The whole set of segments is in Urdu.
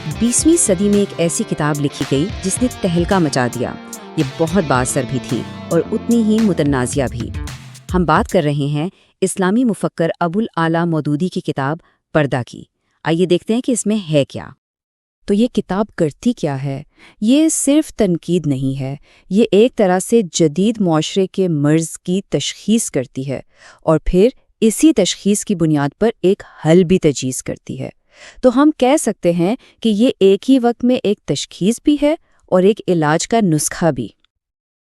20ویں صدی میں ایک ایسی کتاب لکھی گئی جس نے تہلکہ مچا دیا. یہ بہت بااثر بھی تھی اور اتنی ہی متنازعہ بھی. ہم بات کر رہے ہیں اسلامی مفکر ابوالعالی مودودی کی کتاب پردہ کی. آئیے دیکھتے ہیں کہ اس میں ہے کیا. تو یہ کتاب کرتی کیا ہے؟ یہ صرف تنقید نہیں ہے، یہ ایک طرح سے جدید معاشرے کے مرض کی تشخیص کرتی ہے اور پھر اسی تشخیص کی بنیاد پر ایک حل بھی تجویز کرتی ہے. تو ہم کہہ سکتے ہیں کہ یہ ایک ہی وقت میں ایک تشخیص بھی ہے اور ایک علاج کا نسخہ بھی.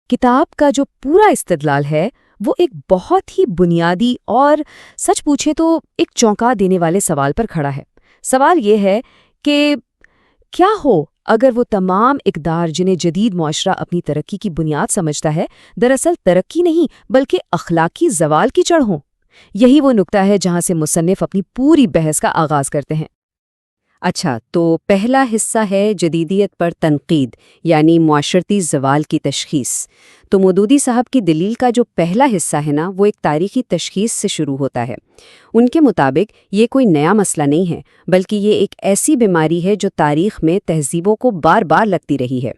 کتاب کا جو پورا استدلال ہے وہ ایک بہت ہی بنیادی اور سچ پوچھیں تو ایک چونکا دینے والے سوال پر کھڑا ہے. سوال یہ ہے کہ کیا ہو اگر وہ تمام اقدار جنہیں جدید معاشرہ اپنی ترقی کی بنیاد سمجھتا ہے دراصل ترقی نہیں بلکہ اخلاقی زوال کی جڑ ہوں؟ یہی وہ نقطہ ہے جہاں سے مصنف اپنی پوری بحث کا آغاز کرتے ہیں. اچھا، تو پہلا حصہ ہے جدیدیت پر تنقید یعنی معاشرتی زوال کی تشخیص. تو مودودی صاحب کی دلیل کا جو پہلا حصہ ہے نا وہ ایک تاریخی تشخیص سے شروع ہوتا ہے. ان کے مطابق یہ کوئی نیا مسئلہ نہیں ہے بلکہ یہ ایک ایسی بیماری ہے جو تاریخ میں تہذیبوں کو بار بار لگتی رہی ہے.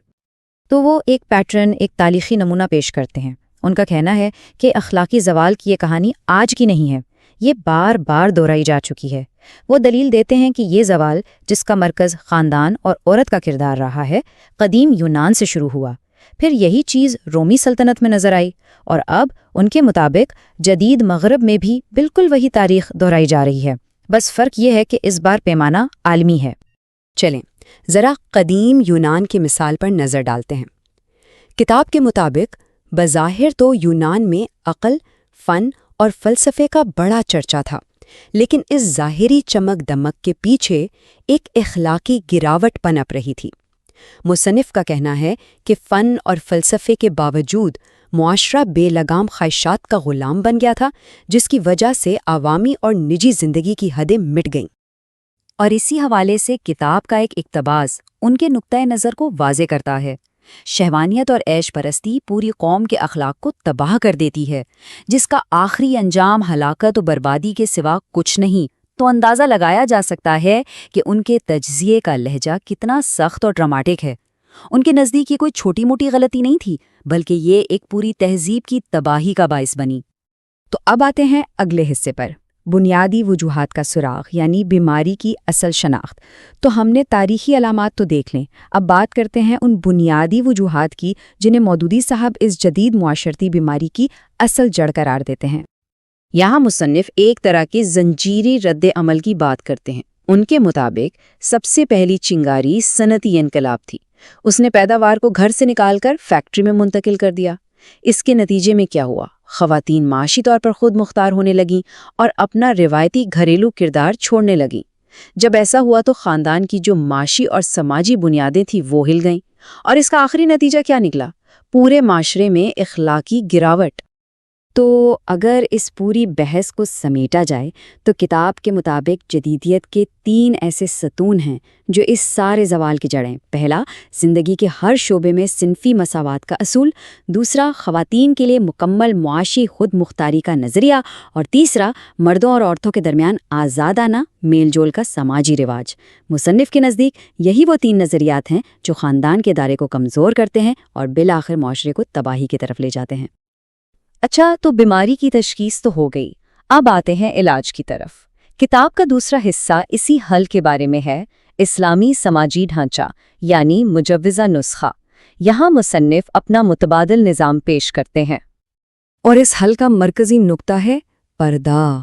تو وہ ایک پیٹرن، ایک تاریخی نمونہ پیش کرتے ہیں. ان کا کہنا ہے کہ اخلاقی زوال کی یہ کہانی آج کی نہیں ہے، یہ بار بار دہرائی جا چکی ہے. وہ دلیل دیتے ہیں کہ یہ زوال جس کا مرکز خاندان اور عورت کا کردار رہا ہے قدیم یونان سے شروع ہوا، پھر یہی چیز رومی سلطنت میں نظر آئی اور اب ان کے مطابق جدید مغرب میں بھی بالکل وہی تاریخ دہرائی جا رہی ہے. بس فرق یہ ہے کہ اس بار پیمانہ عالمی ہے. چلیں ذرا قدیم یونان کی مثال پر نظر ڈالتے ہیں. کتاب کے مطابق بظاہر تو یونان میں عقل، فن اور فلسفے کا بڑا چرچا تھا، لیکن اس ظاہری چمک دمک کے پیچھے ایک اخلاقی گراوٹ پنپ رہی تھی. مصنف کا کہنا ہے کہ فن اور فلسفے کے باوجود معاشرہ بے لگام خواہشات کا غلام بن گیا تھا، جس کی وجہ سے عوامی اور نجی زندگی کی حدیں مٹ گئیں. اور اسی حوالے سے کتاب کا ایک اقتباس ان کے نقطۂ نظر کو واضح کرتا ہے. شہوانیت اور عیش پرستی پوری قوم کے اخلاق کو تباہ کر دیتی ہے، جس کا آخری انجام ہلاکت و بربادی کے سوا کچھ نہیں. تو اندازہ لگایا جا سکتا ہے کہ ان کے تجزیے کا لہجہ کتنا سخت اور ڈراماٹک ہے. ان کے نزدیک یہ کوئی چھوٹی موٹی غلطی نہیں تھی بلکہ یہ ایک پوری تہذیب کی تباہی کا باعث بنی. تو اب آتے ہیں اگلے حصے پر، بنیادی وجوہات کا سراغ یعنی بیماری کی اصل شناخت. تو ہم نے تاریخی علامات تو دیکھ لیں، اب بات کرتے ہیں ان بنیادی وجوہات کی جنہیں مودودی صاحب اس جدید معاشرتی بیماری کی اصل جڑ قرار دیتے ہیں. یہاں مصنف ایک طرح کے زنجیری رد عمل کی بات کرتے ہیں. ان کے مطابق سب سے پہلی چنگاری صنعتی انقلاب تھی. اس نے پیداوار کو گھر سے نکال کر فیکٹری میں منتقل کر دیا. اس کے نتیجے میں کیا ہوا؟ خواتین معاشی طور پر خود مختار ہونے لگیں اور اپنا روایتی گھریلو کردار چھوڑنے لگیں. جب ایسا ہوا تو خاندان کی جو معاشی اور سماجی بنیادیں تھیں وہ ہل گئیں اور اس کا آخری نتیجہ کیا نکلا؟ پورے معاشرے میں اخلاقی گراوٹ. تو اگر اس پوری بحث کو سمیٹا جائے تو کتاب کے مطابق جدیدیت کے 3 ایسے ستون ہیں جو اس سارے زوال کی جڑیں. پہلا، زندگی کے ہر شعبے میں صنفی مساوات کا اصول. دوسرا، خواتین کے لیے مکمل معاشی خود مختاری کا نظریہ. اور تیسرا، مردوں اور عورتوں کے درمیان آزادانہ میل جول کا سماجی رواج. مصنف کے نزدیک یہی وہ 3 نظریات ہیں جو خاندان کے دائرے کو کمزور کرتے ہیں اور بالآخر معاشرے کو تباہی کی طرف لے جاتے ہیں. اچھا، تو بیماری کی تشخیص تو ہو گئی، اب آتے ہیں علاج کی طرف. کتاب کا دوسرا حصہ اسی حل کے بارے میں ہے، اسلامی سماجی ڈھانچہ یعنی مجوزہ نسخہ. یہاں مصنف اپنا متبادل نظام پیش کرتے ہیں اور اس حل کا مرکزی نقطہ ہے پردہ.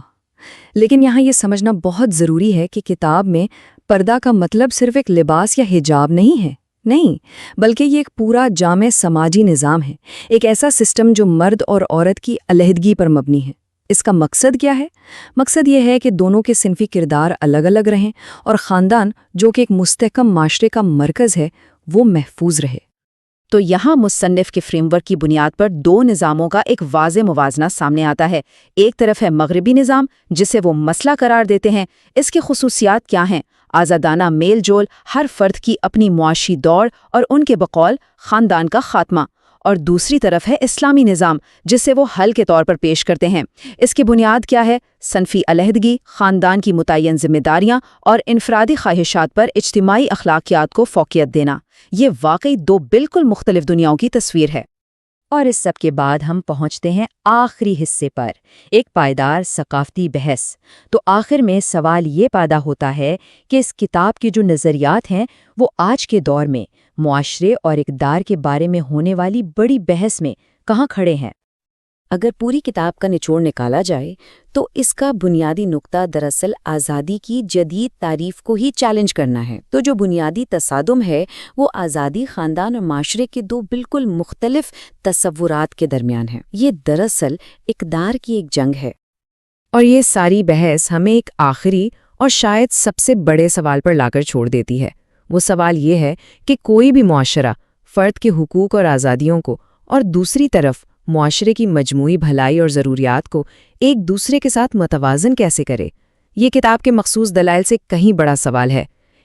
لیکن یہاں یہ سمجھنا بہت ضروری ہے کہ کتاب میں پردہ کا مطلب صرف ایک لباس یا حجاب نہیں ہے، نہیں، بلکہ یہ ایک پورا جامع سماجی نظام ہے، ایک ایسا سسٹم جو مرد اور عورت کی علیحدگی پر مبنی ہے. اس کا مقصد کیا ہے؟ مقصد یہ ہے کہ دونوں کے صنفی کردار الگ الگ رہیں اور خاندان جو کہ ایک مستحکم معاشرے کا مرکز ہے وہ محفوظ رہے. تو یہاں مصنف کے فریم ورک کی بنیاد پر 2 نظاموں کا ایک واضح موازنہ سامنے آتا ہے. ایک طرف ہے مغربی نظام جسے وہ مسئلہ قرار دیتے ہیں. اس کی خصوصیات کیا ہیں؟ آزادانہ میل جول، ہر فرد کی اپنی معاشی دوڑ اور ان کے بقول خاندان کا خاتمہ. اور دوسری طرف ہے اسلامی نظام جسے وہ حل کے طور پر پیش کرتے ہیں۔ اس کی بنیاد کیا ہے؟ صنفی علیحدگی، خاندان کی متعین ذمہ داریاں اور انفرادی خواہشات پر اجتماعی اخلاقیات کو فوقیت دینا۔ یہ واقعی دو بالکل مختلف دنیاؤں کی تصویر ہے۔ اور اس سب کے بعد ہم پہنچتے ہیں آخری حصے پر، ایک پائیدار ثقافتی بحث۔ تو آخر میں سوال یہ پیدا ہوتا ہے کہ اس کتاب کے جو نظریات ہیں وہ آج کے دور میں معاشرے اور اقدار کے بارے میں ہونے والی بڑی بحث میں کہاں کھڑے ہیں؟ اگر پوری کتاب کا نچوڑ نکالا جائے تو اس کا بنیادی نقطہ دراصل آزادی کی جدید تعریف کو ہی چیلنج کرنا ہے۔ تو جو بنیادی تصادم ہے وہ آزادی، خاندان اور معاشرے کے دو بالکل مختلف تصورات کے درمیان ہے۔ یہ دراصل اقدار کی ایک جنگ ہے۔ اور یہ ساری بحث ہمیں ایک آخری اور شاید سب سے بڑے سوال پر لا کر چھوڑ دیتی ہے۔ وہ سوال یہ ہے کہ کوئی بھی معاشرہ فرد کے حقوق اور آزادیوں کو اور دوسری طرف معاشرے کی مجموعی بھلائی اور ضروریات کو ایک دوسرے کے ساتھ متوازن کیسے کرے؟ یہ کتاب کے مخصوص دلائل سے کہیں بڑا سوال ہے،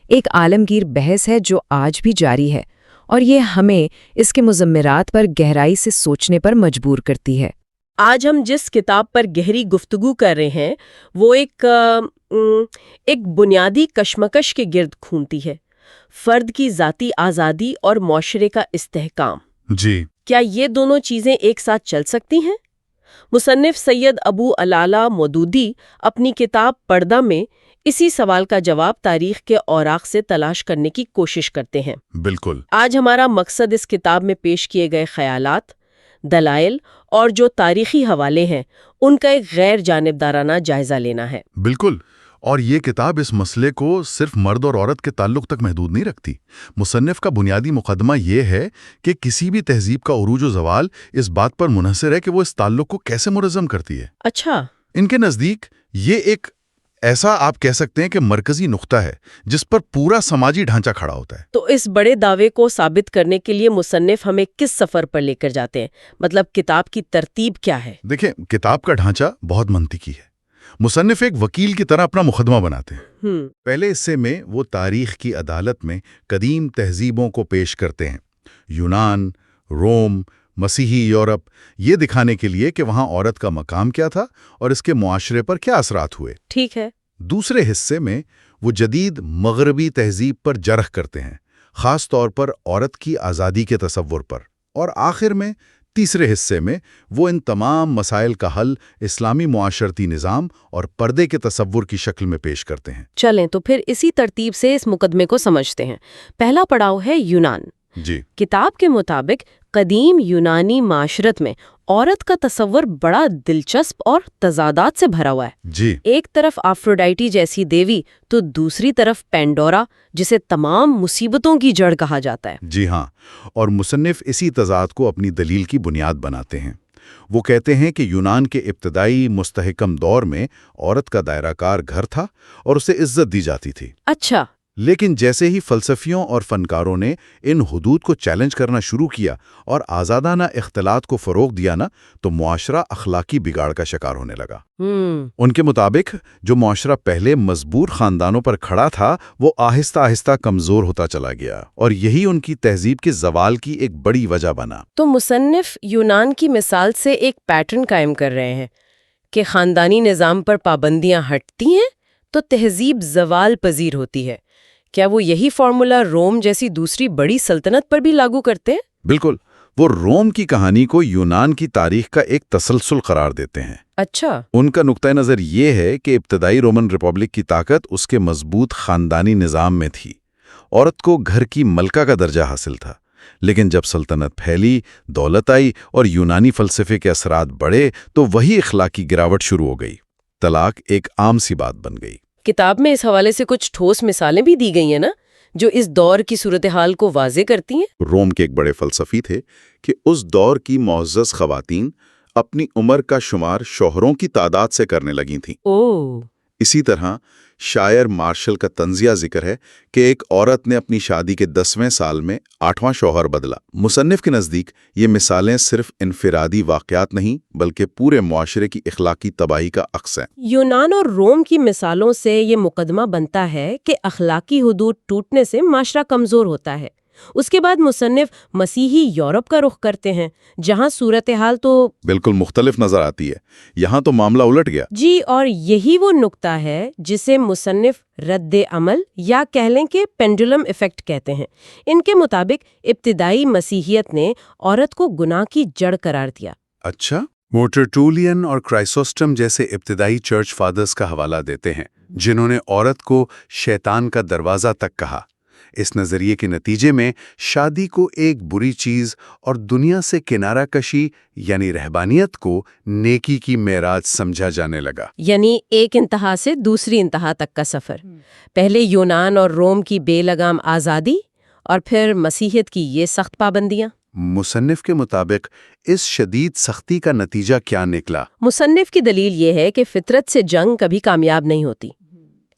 ایک عالمگیر بحث ہے جو آج بھی جاری ہے، اور یہ ہمیں اس کے مضمرات پر گہرائی سے سوچنے پر مجبور کرتی ہے۔ آج ہم جس کتاب پر گہری گفتگو کر رہے ہیں وہ ایک بنیادی کشمکش کے گرد گھومتی ہے، فرد کی ذاتی آزادی اور معاشرے کا استحکام۔ جی، کیا یہ دونوں چیزیں ایک ساتھ چل سکتی ہیں؟ مصنف سید ابو علالہ مودودی اپنی کتاب پردہ میں اسی سوال کا جواب تاریخ کے اوراق سے تلاش کرنے کی کوشش کرتے ہیں۔ بالکل۔ آج ہمارا مقصد اس کتاب میں پیش کیے گئے خیالات، دلائل اور جو تاریخی حوالے ہیں ان کا ایک غیر جانبدارانہ جائزہ لینا ہے۔ بالکل، اور یہ کتاب اس مسئلے کو صرف مرد اور عورت کے تعلق تک محدود نہیں رکھتی۔ مصنف کا بنیادی مقدمہ یہ ہے کہ کسی بھی تہذیب کا عروج و زوال اس بات پر منحصر ہے کہ وہ اس تعلق کو کیسے منظم کرتی ہے۔ اچھا، ان کے نزدیک یہ ایک ایسا آپ کہہ سکتے ہیں کہ مرکزی نقطہ ہے جس پر پورا سماجی ڈھانچہ کھڑا ہوتا ہے۔ تو اس بڑے دعوے کو ثابت کرنے کے لیے مصنف ہمیں کس سفر پر لے کر جاتے ہیں؟ مطلب کتاب کی ترتیب کیا ہے؟ دیکھیں، کتاب کا ڈھانچہ بہت منطقی ہے۔ مصنف ایک وکیل کی طرح اپنا مقدمہ بناتے ہیں۔ پہلے حصے میں وہ تاریخ کی عدالت میں قدیم تہذیبوں کو پیش کرتے ہیں، یونان، روم، مسیحی یورپ، یہ دکھانے کے لیے کہ وہاں عورت کا مقام کیا تھا اور اس کے معاشرے پر کیا اثرات ہوئے۔ ٹھیک ہے۔ دوسرے حصے میں وہ جدید مغربی تہذیب پر جرح کرتے ہیں، خاص طور پر عورت کی آزادی کے تصور پر۔ اور آخر میں تیسرے حصے میں وہ ان تمام مسائل کا حل اسلامی معاشرتی نظام اور پردے کے تصور کی شکل میں پیش کرتے ہیں۔ چلیں تو پھر اسی ترتیب سے اس مقدمے کو سمجھتے ہیں۔ پہلا پڑاؤ ہے یونان۔ جی، کتاب کے مطابق قدیم یونانی معاشرت میں عورت کا تصور بڑا دلچسپ اور تضادات سے بھرا ہوا ہے۔ جی، ایک طرف آفروڈائٹی جیسی دیوی تو دوسری طرف پینڈورا، جسے تمام مصیبتوں کی جڑ کہا جاتا ہے۔ جی ہاں، اور مصنف اسی تضاد کو اپنی دلیل کی بنیاد بناتے ہیں۔ وہ کہتے ہیں کہ یونان کے ابتدائی مستحکم دور میں عورت کا دائرہ کار گھر تھا اور اسے عزت دی جاتی تھی۔ اچھا، لیکن جیسے ہی فلسفیوں اور فنکاروں نے ان حدود کو چیلنج کرنا شروع کیا اور آزادانہ اختلاط کو فروغ دیا نا، تو معاشرہ اخلاقی بگاڑ کا شکار ہونے لگا۔ ان کے مطابق جو معاشرہ پہلے مضبوط خاندانوں پر کھڑا تھا وہ آہستہ آہستہ کمزور ہوتا چلا گیا، اور یہی ان کی تہذیب کے زوال کی ایک بڑی وجہ بنا۔ تو مصنف یونان کی مثال سے ایک پیٹرن قائم کر رہے ہیں کہ خاندانی نظام پر پابندیاں ہٹتی ہیں تو تہذیب زوال پذیر ہوتی ہے۔ کیا وہ یہی فارمولا روم جیسی دوسری بڑی سلطنت پر بھی لاگو کرتے ہیں؟ بالکل، وہ روم کی کہانی کو یونان کی تاریخ کا ایک تسلسل قرار دیتے ہیں۔ اچھا، ان کا نقطہ نظر یہ ہے کہ ابتدائی رومن ریپبلک کی طاقت اس کے مضبوط خاندانی نظام میں تھی۔ عورت کو گھر کی ملکہ کا درجہ حاصل تھا، لیکن جب سلطنت پھیلی، دولت آئی اور یونانی فلسفے کے اثرات بڑھے تو وہی اخلاقی گراوٹ شروع ہو گئی۔ طلاق ایک عام سی بات بن گئی۔ کتاب میں اس حوالے سے کچھ ٹھوس مثالیں بھی دی گئی ہیں نا، جو اس دور کی صورتحال کو واضح کرتی ہیں۔ روم کے ایک بڑے فلسفی تھے کہ اس دور کی معزز خواتین اپنی عمر کا شمار شوہروں کی تعداد سے کرنے لگی تھیں۔ اسی طرح شاعر مارشل کا طنزیہ ذکر ہے کہ ایک عورت نے اپنی شادی کے 10ویں سال میں 8واں شوہر بدلا۔ مصنف کے نزدیک یہ مثالیں صرف انفرادی واقعات نہیں بلکہ پورے معاشرے کی اخلاقی تباہی کا عکس ہیں۔ یونان اور روم کی مثالوں سے یہ مقدمہ بنتا ہے کہ اخلاقی حدود ٹوٹنے سے معاشرہ کمزور ہوتا ہے، اس کے بعد مصنف مسیحی یورپ کا رخ کرتے ہیں، جہاں صورتحال تو بالکل مختلف نظر آتی ہے۔ یہاں تو معاملہ الٹ گیا۔ جی، اور یہی وہ نقطہ ہے جسے مصنف رد عمل یا کہہ لیں کہ پینڈولم ایفیکٹ کہتے ہیں۔ ان کے مطابق ابتدائی مسیحیت نے عورت کو گناہ کی جڑ قرار دیا۔ اچھا، موٹرٹولین اور کرائسوسٹم جیسے ابتدائی چرچ فادرز کا حوالہ دیتے ہیں، جنہوں نے عورت کو شیطان کا دروازہ تک کہا۔ اس نظریے کے نتیجے میں شادی کو ایک بری چیز اور دنیا سے کنارہ کشی یعنی رہبانیت کو نیکی کی معراج سمجھا جانے لگا۔ یعنی ایک انتہا سے دوسری انتہا تک کا سفر، پہلے یونان اور روم کی بے لگام آزادی، اور پھر مسیحیت کی یہ سخت پابندیاں۔ مصنف کے مطابق اس شدید سختی کا نتیجہ کیا نکلا؟ مصنف کی دلیل یہ ہے کہ فطرت سے جنگ کبھی کامیاب نہیں ہوتی۔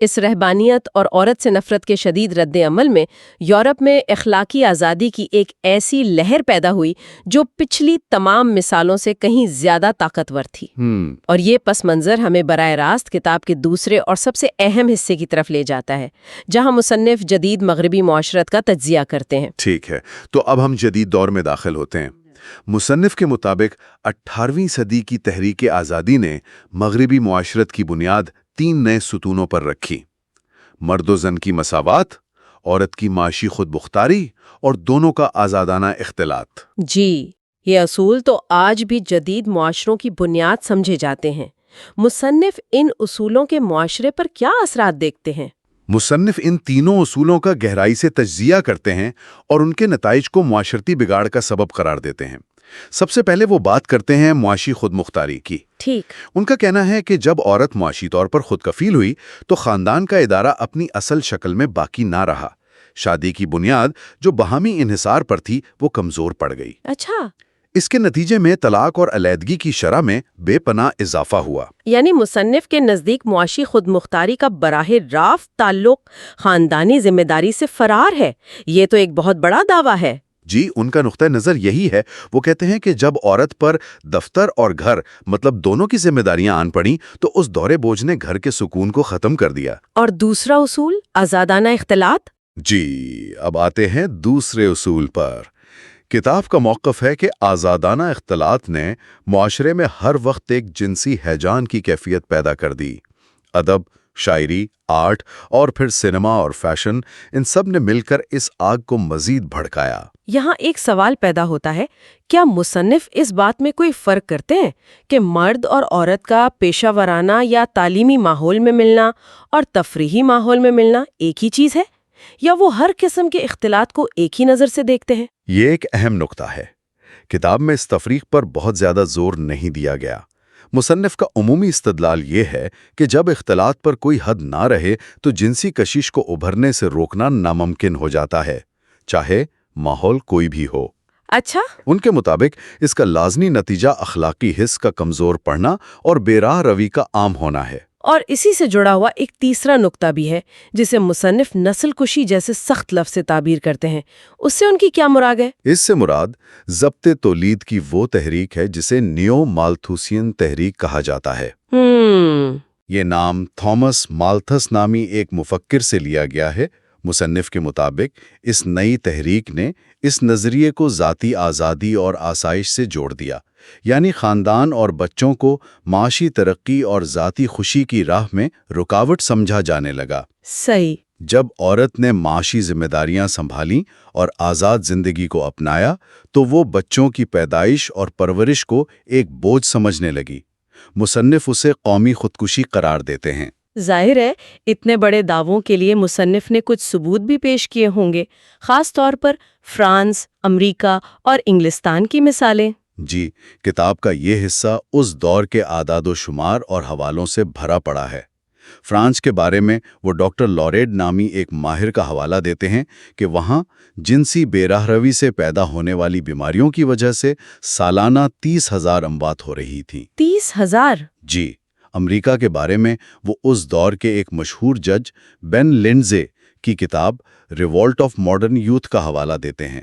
اس رہبانیت اور عورت سے نفرت کے شدید رد عمل میں یورپ میں اخلاقی آزادی کی ایک ایسی لہر پیدا ہوئی جو پچھلی تمام مثالوں سے کہیں زیادہ طاقتور تھی۔ اور یہ پس منظر ہمیں براہ راست کتاب کے دوسرے اور سب سے اہم حصے کی طرف لے جاتا ہے، جہاں مصنف جدید مغربی معاشرت کا تجزیہ کرتے ہیں۔ ٹھیک ہے، تو اب ہم جدید دور میں داخل ہوتے ہیں۔ مصنف کے مطابق 18ویں صدی کی تحریک آزادی نے مغربی معاشرت کی بنیاد 3 نئے ستونوں پر رکھی: مرد و زن کی مساوات، عورت کی معاشی خود مختاری اور دونوں کا آزادانہ اختلاط۔ جی، یہ اصول تو آج بھی جدید معاشروں کی بنیاد سمجھے جاتے ہیں۔ مصنف ان اصولوں کے معاشرے پر کیا اثرات دیکھتے ہیں؟ مصنف ان تینوں اصولوں کا گہرائی سے تجزیہ کرتے ہیں اور ان کے نتائج کو معاشرتی بگاڑ کا سبب قرار دیتے ہیں۔ سب سے پہلے وہ بات کرتے ہیں معاشی خود مختاری کی۔ ٹھیک۔ ان کا کہنا ہے کہ جب عورت معاشی طور پر خود کفیل ہوئی تو خاندان کا ادارہ اپنی اصل شکل میں باقی نہ رہا۔ شادی کی بنیاد جو باہمی انحصار پر تھی وہ کمزور پڑ گئی۔ اچھا، اس کے نتیجے میں طلاق اور علیحدگی کی شرح میں بے پناہ اضافہ ہوا۔ یعنی مصنف کے نزدیک معاشی خود مختاری کا براہ راست تعلق خاندانی ذمہ داری سے فرار ہے۔ یہ تو ایک بہت بڑا دعویٰ ہے۔ جی، ان کا نقطہ نظر یہی ہے۔ وہ کہتے ہیں کہ جب عورت پر دفتر اور گھر مطلب دونوں کی ذمہ داریاں آن پڑیں تو اس دورے بوجھ نے گھر کے سکون کو ختم کر دیا۔ اور دوسرا اصول آزادانہ اختلاط؟ جی، اب آتے ہیں دوسرے اصول پر۔ کتاب کا موقف ہے کہ آزادانہ اختلاط نے معاشرے میں ہر وقت ایک جنسی ہیجان کی کیفیت پیدا کر دی۔ ادب، شاعری، آرٹ اور پھر سینما اور فیشن، ان سب نے مل کر اس آگ کو مزید بھڑکایا۔ یہاں ایک سوال پیدا ہوتا ہے، کیا مصنف اس بات میں کوئی فرق کرتے ہیں کہ مرد اور عورت کا پیشہ ورانہ یا تعلیمی ماحول میں ملنا اور تفریحی ماحول میں ملنا ایک ہی چیز ہے، یا وہ ہر قسم کے اختلاط کو ایک ہی نظر سے دیکھتے ہیں؟ یہ ایک اہم نقطہ ہے۔ کتاب میں اس تفریق پر بہت زیادہ زور نہیں دیا گیا۔ مصنف کا عمومی استدلال یہ ہے کہ جب اختلاط پر کوئی حد نہ رہے تو جنسی کشش کو ابھرنے سے روکنا ناممکن ہو جاتا ہے، چاہے ماحول کوئی بھی ہو۔ اچھا، ان کے مطابق اس کا لازمی نتیجہ اخلاقی حس کا کمزور پڑنا اور بے راہ روی کا عام ہونا ہے۔ اور اسی سے جڑا ہوا ایک تیسرا نقطہ بھی ہے جسے مصنف نسل کشی جیسے سخت لفظ سے تعبیر کرتے ہیں۔ اس سے ان کی کیا مراد ہے؟ اس سے مراد ضبط تولید کی وہ تحریک ہے جسے نیو مالتھوسین تحریک کہا جاتا ہے۔ یہ نام تھامس مالتھس نامی ایک مفکر سے لیا گیا ہے۔ مصنف کے مطابق اس نئی تحریک نے اس نظریے کو ذاتی آزادی اور آسائش سے جوڑ دیا، یعنی خاندان اور بچوں کو معاشی ترقی اور ذاتی خوشی کی راہ میں رکاوٹ سمجھا جانے لگا۔ صحیح۔ جب عورت نے معاشی ذمہ داریاں سنبھالیں اور آزاد زندگی کو اپنایا تو وہ بچوں کی پیدائش اور پرورش کو ایک بوجھ سمجھنے لگی۔ مصنف اسے قومی خودکشی قرار دیتے ہیں۔ ظاہر ہے اتنے بڑے دعووں کے لیے مصنف نے کچھ ثبوت بھی پیش کیے ہوں گے، خاص طور پر فرانس، امریکہ اور انگلستان کی مثالیں۔ جی، کتاب کا یہ حصہ اس دور کے اعداد و شمار اور حوالوں سے بھرا پڑا ہے۔ فرانس کے بارے میں وہ ڈاکٹر لوریڈ نامی ایک ماہر کا حوالہ دیتے ہیں کہ وہاں جنسی بے راہ روی سے پیدا ہونے والی بیماریوں کی وجہ سے سالانہ 30,000 اموات ہو رہی تھیں۔ 30,000؟ جی۔ امریکہ کے بارے میں وہ اس دور کے ایک مشہور جج بین لنڈزے کی کتاب ریوولٹ آف ماڈرن یوتھ کا حوالہ دیتے ہیں۔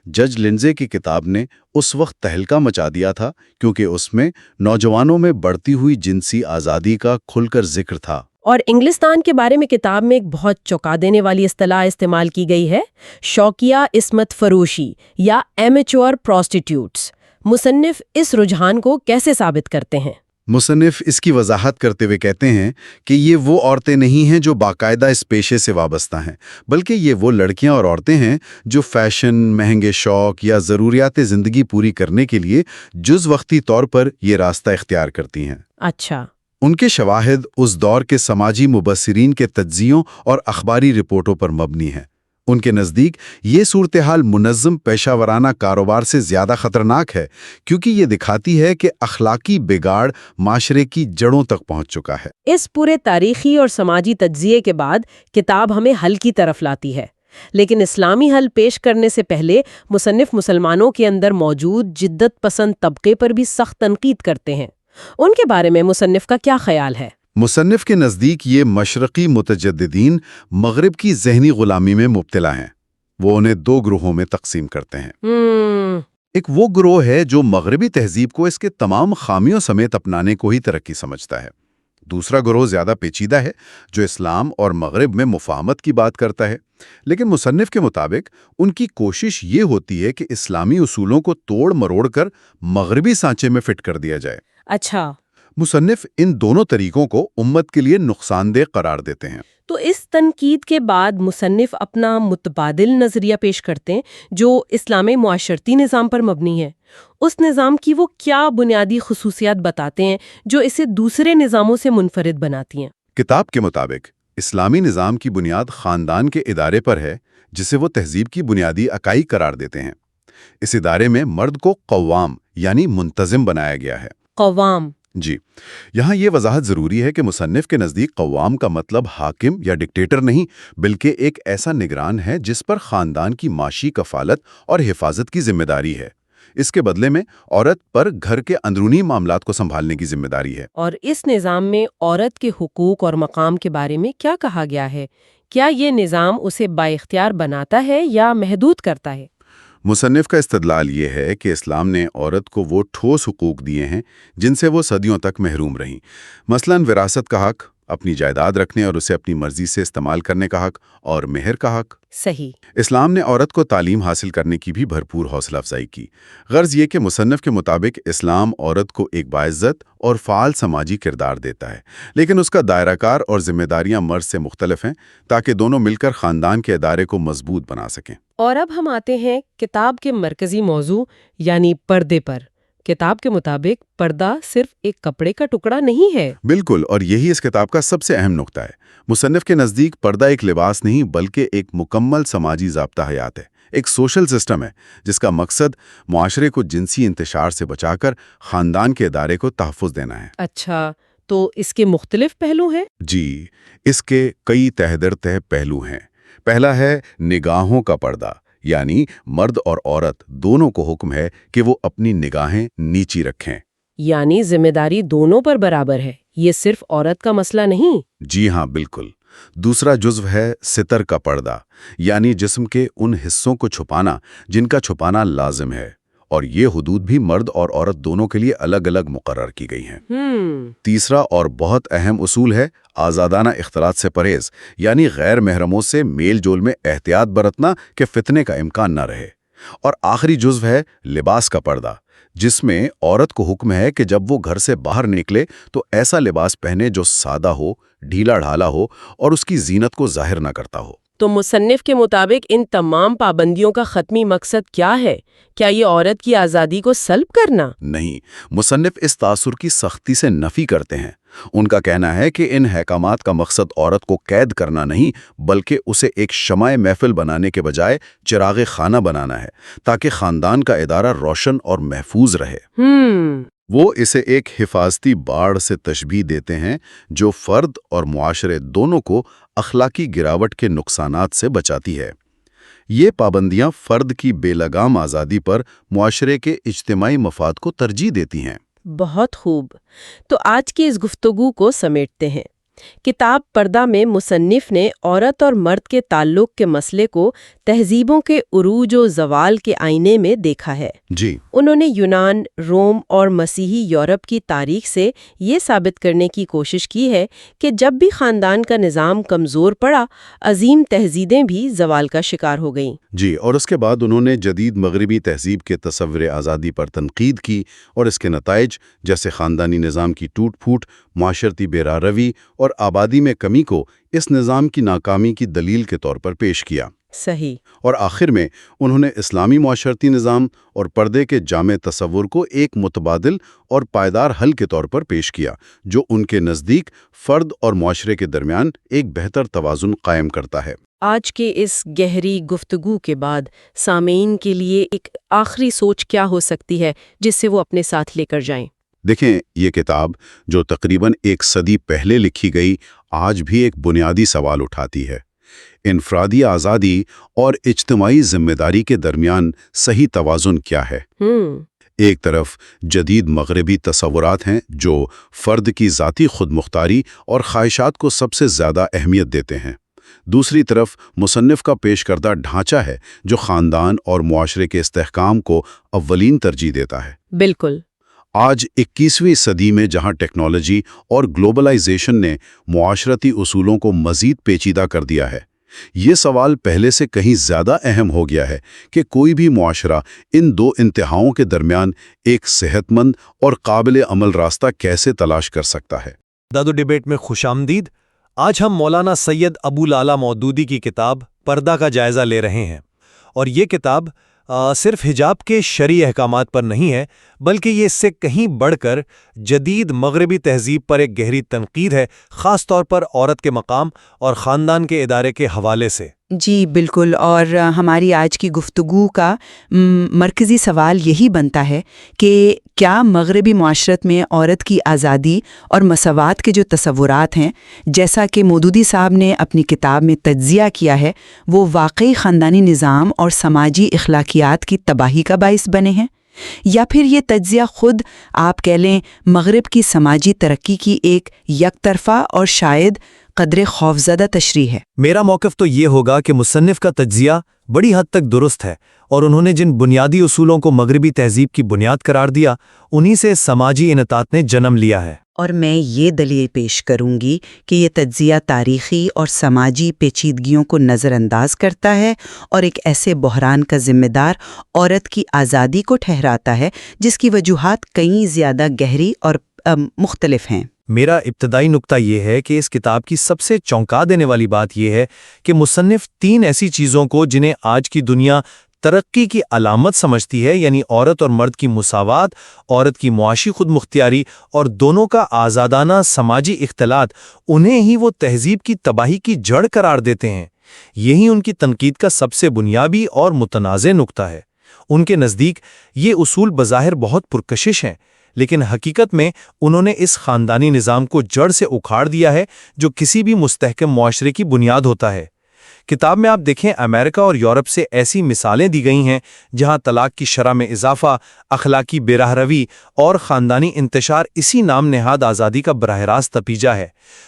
جج لنڈزے کی کتاب نے اس وقت تہلکہ مچا دیا تھا کیونکہ اس میں نوجوانوں میں بڑھتی ہوئی جنسی آزادی کا کھل کر ذکر تھا۔ اور انگلستان کے بارے میں کتاب میں ایک بہت چونکا دینے والی اصطلاح استعمال کی گئی ہے، شوقیہ عصمت فروشی یا ایمیچور پروسٹیٹیوٹس۔ مصنف اس رجحان کو کیسے ثابت کرتے ہیں؟ مصنف اس کی وضاحت کرتے ہوئے کہتے ہیں کہ یہ وہ عورتیں نہیں ہیں جو باقاعدہ اس پیشے سے وابستہ ہیں، بلکہ یہ وہ لڑکیاں اور عورتیں ہیں جو فیشن، مہنگے شوق یا ضروریات زندگی پوری کرنے کے لیے جز وقتی طور پر یہ راستہ اختیار کرتی ہیں۔ اچھا۔ ان کے شواہد اس دور کے سماجی مبصرین کے تجزیوں اور اخباری رپورٹوں پر مبنی ہیں۔ ان کے نزدیک یہ صورتحال منظم پیشہ ورانہ کاروبار سے زیادہ خطرناک ہے، کیونکہ یہ دکھاتی ہے کہ اخلاقی بگاڑ معاشرے کی جڑوں تک پہنچ چکا ہے۔ اس پورے تاریخی اور سماجی تجزیے کے بعد کتاب ہمیں حل کی طرف لاتی ہے، لیکن اسلامی حل پیش کرنے سے پہلے مصنف مسلمانوں کے اندر موجود جدت پسند طبقے پر بھی سخت تنقید کرتے ہیں۔ ان کے بارے میں مصنف کا کیا خیال ہے؟ مصنف کے نزدیک یہ مشرقی متجددین مغرب کی ذہنی غلامی میں مبتلا ہیں۔ وہ انہیں دو گروہوں میں تقسیم کرتے ہیں۔ ایک وہ گروہ ہے جو مغربی تہذیب کو اس کے تمام خامیوں سمیت اپنانے کو ہی ترقی سمجھتا ہے۔ دوسرا گروہ زیادہ پیچیدہ ہے جو اسلام اور مغرب میں مفاہمت کی بات کرتا ہے، لیکن مصنف کے مطابق ان کی کوشش یہ ہوتی ہے کہ اسلامی اصولوں کو توڑ مروڑ کر مغربی سانچے میں فٹ کر دیا جائے۔ اچھا۔ مصنف ان دونوں طریقوں کو امت کے لیے نقصان دہ قرار دیتے ہیں۔ تو اس تنقید کے بعد مصنف اپنا متبادل نظریہ پیش کرتے ہیں جو اسلامی معاشرتی نظام پر مبنی ہے۔ اس نظام کی وہ کیا بنیادی خصوصیات بتاتے ہیں جو اسے دوسرے نظاموں سے منفرد بناتی ہیں؟ کتاب کے مطابق اسلامی نظام کی بنیاد خاندان کے ادارے پر ہے، جسے وہ تہذیب کی بنیادی اکائی قرار دیتے ہیں۔ اس ادارے میں مرد کو قوام یعنی منتظم بنایا گیا ہے۔ قوام؟ جی، یہاں یہ وضاحت ضروری ہے کہ مصنف کے نزدیک قوام کا مطلب حاکم یا ڈکٹیٹر نہیں، بلکہ ایک ایسا نگران ہے جس پر خاندان کی معاشی کفالت اور حفاظت کی ذمہ داری ہے۔ اس کے بدلے میں عورت پر گھر کے اندرونی معاملات کو سنبھالنے کی ذمہ داری ہے۔ اور اس نظام میں عورت کے حقوق اور مقام کے بارے میں کیا کہا گیا ہے؟ کیا یہ نظام اسے بااختیار بناتا ہے یا محدود کرتا ہے؟ مصنف کا استدلال یہ ہے کہ اسلام نے عورت کو وہ ٹھوس حقوق دیے ہیں جن سے وہ صدیوں تک محروم رہیں، مثلاً وراثت کا حق، اپنی جائیداد رکھنے اور اسے اپنی مرضی سے استعمال کرنے کا حق، اور مہر کا حق۔ صحیح۔ اسلام نے عورت کو تعلیم حاصل کرنے کی بھی بھرپور حوصلہ افزائی کی۔ غرض یہ کہ مصنف کے مطابق اسلام عورت کو ایک باعزت اور فعال سماجی کردار دیتا ہے، لیکن اس کا دائرہ کار اور ذمہ داریاں مرد سے مختلف ہیں تاکہ دونوں مل کر خاندان کے ادارے کو مضبوط بنا سکیں۔ اور اب ہم آتے ہیں کتاب کے مرکزی موضوع یعنی پردے پر۔ کتاب کے مطابق پردہ صرف ایک کپڑے کا ٹکڑا نہیں ہے۔ بالکل، اور یہی اس کتاب کا سب سے اہم نقطہ ہے۔ مصنف کے نزدیک پردہ ایک لباس نہیں بلکہ ایک مکمل سماجی ضابطہ حیات ہے، ایک سوشل سسٹم ہے جس کا مقصد معاشرے کو جنسی انتشار سے بچا کر خاندان کے ادارے کو تحفظ دینا ہے۔ اچھا، تو اس کے مختلف پہلو ہیں؟ جی، اس کے کئی تہ در تہ پہلو ہیں۔ پہلا ہے نگاہوں کا پردہ، یعنی مرد اور عورت دونوں کو حکم ہے کہ وہ اپنی نگاہیں نیچی رکھیں۔ یعنی ذمہ داری دونوں پر برابر ہے، یہ صرف عورت کا مسئلہ نہیں۔ جی ہاں، بالکل۔ دوسرا جزو ہے ستر کا پردہ، یعنی جسم کے ان حصوں کو چھپانا جن کا چھپانا لازم ہے، اور یہ حدود بھی مرد اور عورت دونوں کے لیے الگ الگ مقرر کی گئی ہیں۔ تیسرا اور بہت اہم اصول ہے آزادانہ اختلاط سے پرہیز، یعنی غیر محرموں سے میل جول میں احتیاط برتنا کہ فتنے کا امکان نہ رہے۔ اور آخری جزو ہے لباس کا پردہ، جس میں عورت کو حکم ہے کہ جب وہ گھر سے باہر نکلے تو ایسا لباس پہنے جو سادہ ہو، ڈھیلا ڈھالا ہو اور اس کی زینت کو ظاہر نہ کرتا ہو۔ تو مصنف کے مطابق ان تمام پابندیوں کا حتمی مقصد کیا ہے؟ کیا یہ عورت کی آزادی کو سلب کرنا؟ نہیں، مصنف اس تاثر کی سختی سے نفی کرتے ہیں۔ ان کا کہنا ہے کہ ان احکامات کا مقصد عورت کو قید کرنا نہیں بلکہ اسے ایک شمع محفل بنانے کے بجائے چراغ خانہ بنانا ہے تاکہ خاندان کا ادارہ روشن اور محفوظ رہے۔ وہ اسے ایک حفاظتی باڑ سے تشبیہ دیتے ہیں جو فرد اور معاشرے دونوں کو اخلاقی گراوٹ کے نقصانات سے بچاتی ہے۔ یہ پابندیاں فرد کی بے لگام آزادی پر معاشرے کے اجتماعی مفاد کو ترجیح دیتی ہیں۔ بہت خوب۔ تو آج کی اس گفتگو کو سمیٹتے ہیں۔ کتاب پردہ میں مصنف نے عورت اور مرد کے تعلق کے مسئلے کو تہذیبوں کے عروج و زوال کے آئینے میں دیکھا ہے۔ جی، انہوں نے یونان، روم اور مسیحی یورپ کی تاریخ سے یہ ثابت کرنے کی کوشش کی ہے کہ جب بھی خاندان کا نظام کمزور پڑا، عظیم تہذیبیں بھی زوال کا شکار ہو گئیں۔ جی، اور اس کے بعد انہوں نے جدید مغربی تہذیب کے تصور آزادی پر تنقید کی اور اس کے نتائج جیسے خاندانی نظام کی ٹوٹ پھوٹ، معاشرتی بے راہ روی اور آبادی میں کمی کو اس نظام کی ناکامی کی دلیل کے طور پر پیش کیا۔ صحیح۔ اور آخر میں انہوں نے اسلامی معاشرتی نظام اور پردے کے جامع تصور کو ایک متبادل اور پائیدار حل کے طور پر پیش کیا، جو ان کے نزدیک فرد اور معاشرے کے درمیان ایک بہتر توازن قائم کرتا ہے۔ آج کے اس گہری گفتگو کے بعد سامعین کے لیے ایک آخری سوچ کیا ہو سکتی ہے جس سے وہ اپنے ساتھ لے کر جائیں؟ دیکھیں، یہ کتاب جو تقریباً 1 صدی پہلے لکھی گئی، آج بھی ایک بنیادی سوال اٹھاتی ہے۔ انفرادی آزادی اور اجتماعی ذمہ داری کے درمیان صحیح توازن کیا ہے؟ ایک طرف جدید مغربی تصورات ہیں جو فرد کی ذاتی خود مختاری اور خواہشات کو سب سے زیادہ اہمیت دیتے ہیں۔ دوسری طرف مصنف کا پیش کردہ ڈھانچہ ہے جو خاندان اور معاشرے کے استحکام کو اولین ترجیح دیتا ہے۔ بالکل۔ آج 21ویں صدی میں جہاں ٹیکنالوجی اور گلوبلائزیشن نے معاشرتی اصولوں کو مزید پیچیدہ کر دیا ہے، یہ سوال پہلے سے کہیں زیادہ اہم ہو گیا ہے کہ کوئی بھی معاشرہ ان دو انتہاؤں کے درمیان ایک صحت مند اور قابل عمل راستہ کیسے تلاش کر سکتا ہے۔ دادو ڈیبیٹ میں خوش آمدید۔ آج ہم مولانا سید ابو لعلی مودودی کی کتاب پردہ کا جائزہ لے رہے ہیں، اور یہ کتاب صرف حجاب کے شرعی احکامات پر نہیں ہے، بلکہ یہ اس سے کہیں بڑھ کر جدید مغربی تہذیب پر ایک گہری تنقید ہے، خاص طور پر عورت کے مقام اور خاندان کے ادارے کے حوالے سے۔ جی بالکل، اور ہماری آج کی گفتگو کا مرکزی سوال یہی بنتا ہے کہ کیا مغربی معاشرت میں عورت کی آزادی اور مساوات کے جو تصورات ہیں، جیسا کہ مودودی صاحب نے اپنی کتاب میں تجزیہ کیا ہے، وہ واقعی خاندانی نظام اور سماجی اخلاقیات کی تباہی کا باعث بنے ہیں؟ یا پھر یہ تجزیہ خود آپ کہہ لیں مغرب کی سماجی ترقی کی ایک یک طرفہ اور شاید قدر خوفزدہ تشریح ہے؟ میرا موقف تو یہ ہوگا کہ مصنف کا تجزیہ بڑی حد تک درست ہے، اور انہوں نے جن بنیادی اصولوں کو مغربی تہذیب کی بنیاد قرار دیا، انہی سے سماجی انحطاط نے جنم لیا ہے۔ اور میں یہ دلیل پیش کروں گی کہ یہ تجزیہ تاریخی اور سماجی پیچیدگیوں کو نظر انداز کرتا ہے اور ایک ایسے بحران کا ذمہ دار عورت کی آزادی کو ٹھہراتا ہے جس کی وجوہات کئی زیادہ گہری اور مختلف ہیں۔ میرا ابتدائی نقطہ یہ ہے کہ اس کتاب کی سب سے چونکا دینے والی بات یہ ہے کہ مصنف 3 ایسی چیزوں کو جنہیں آج کی دنیا ترقی کی علامت سمجھتی ہے، یعنی عورت اور مرد کی مساوات، عورت کی معاشی خود مختاری اور دونوں کا آزادانہ سماجی اختلاط، انہیں ہی وہ تہذیب کی تباہی کی جڑ قرار دیتے ہیں۔ یہی ان کی تنقید کا سب سے بنیادی اور متنازع نقطہ ہے۔ ان کے نزدیک یہ اصول بظاہر بہت پرکشش ہیں، لیکن حقیقت میں انہوں نے اس خاندانی نظام کو جڑ سے اکھاڑ دیا ہے جو کسی بھی مستحکم معاشرے کی بنیاد ہوتا ہے۔ کتاب میں آپ دیکھیں، امریکہ اور یورپ سے ایسی مثالیں دی گئی ہیں جہاں طلاق کی شرح میں اضافہ، اخلاقی بے راہ روی اور خاندانی انتشار اسی نام نہاد آزادی کا براہ راست نتیجہ ہے۔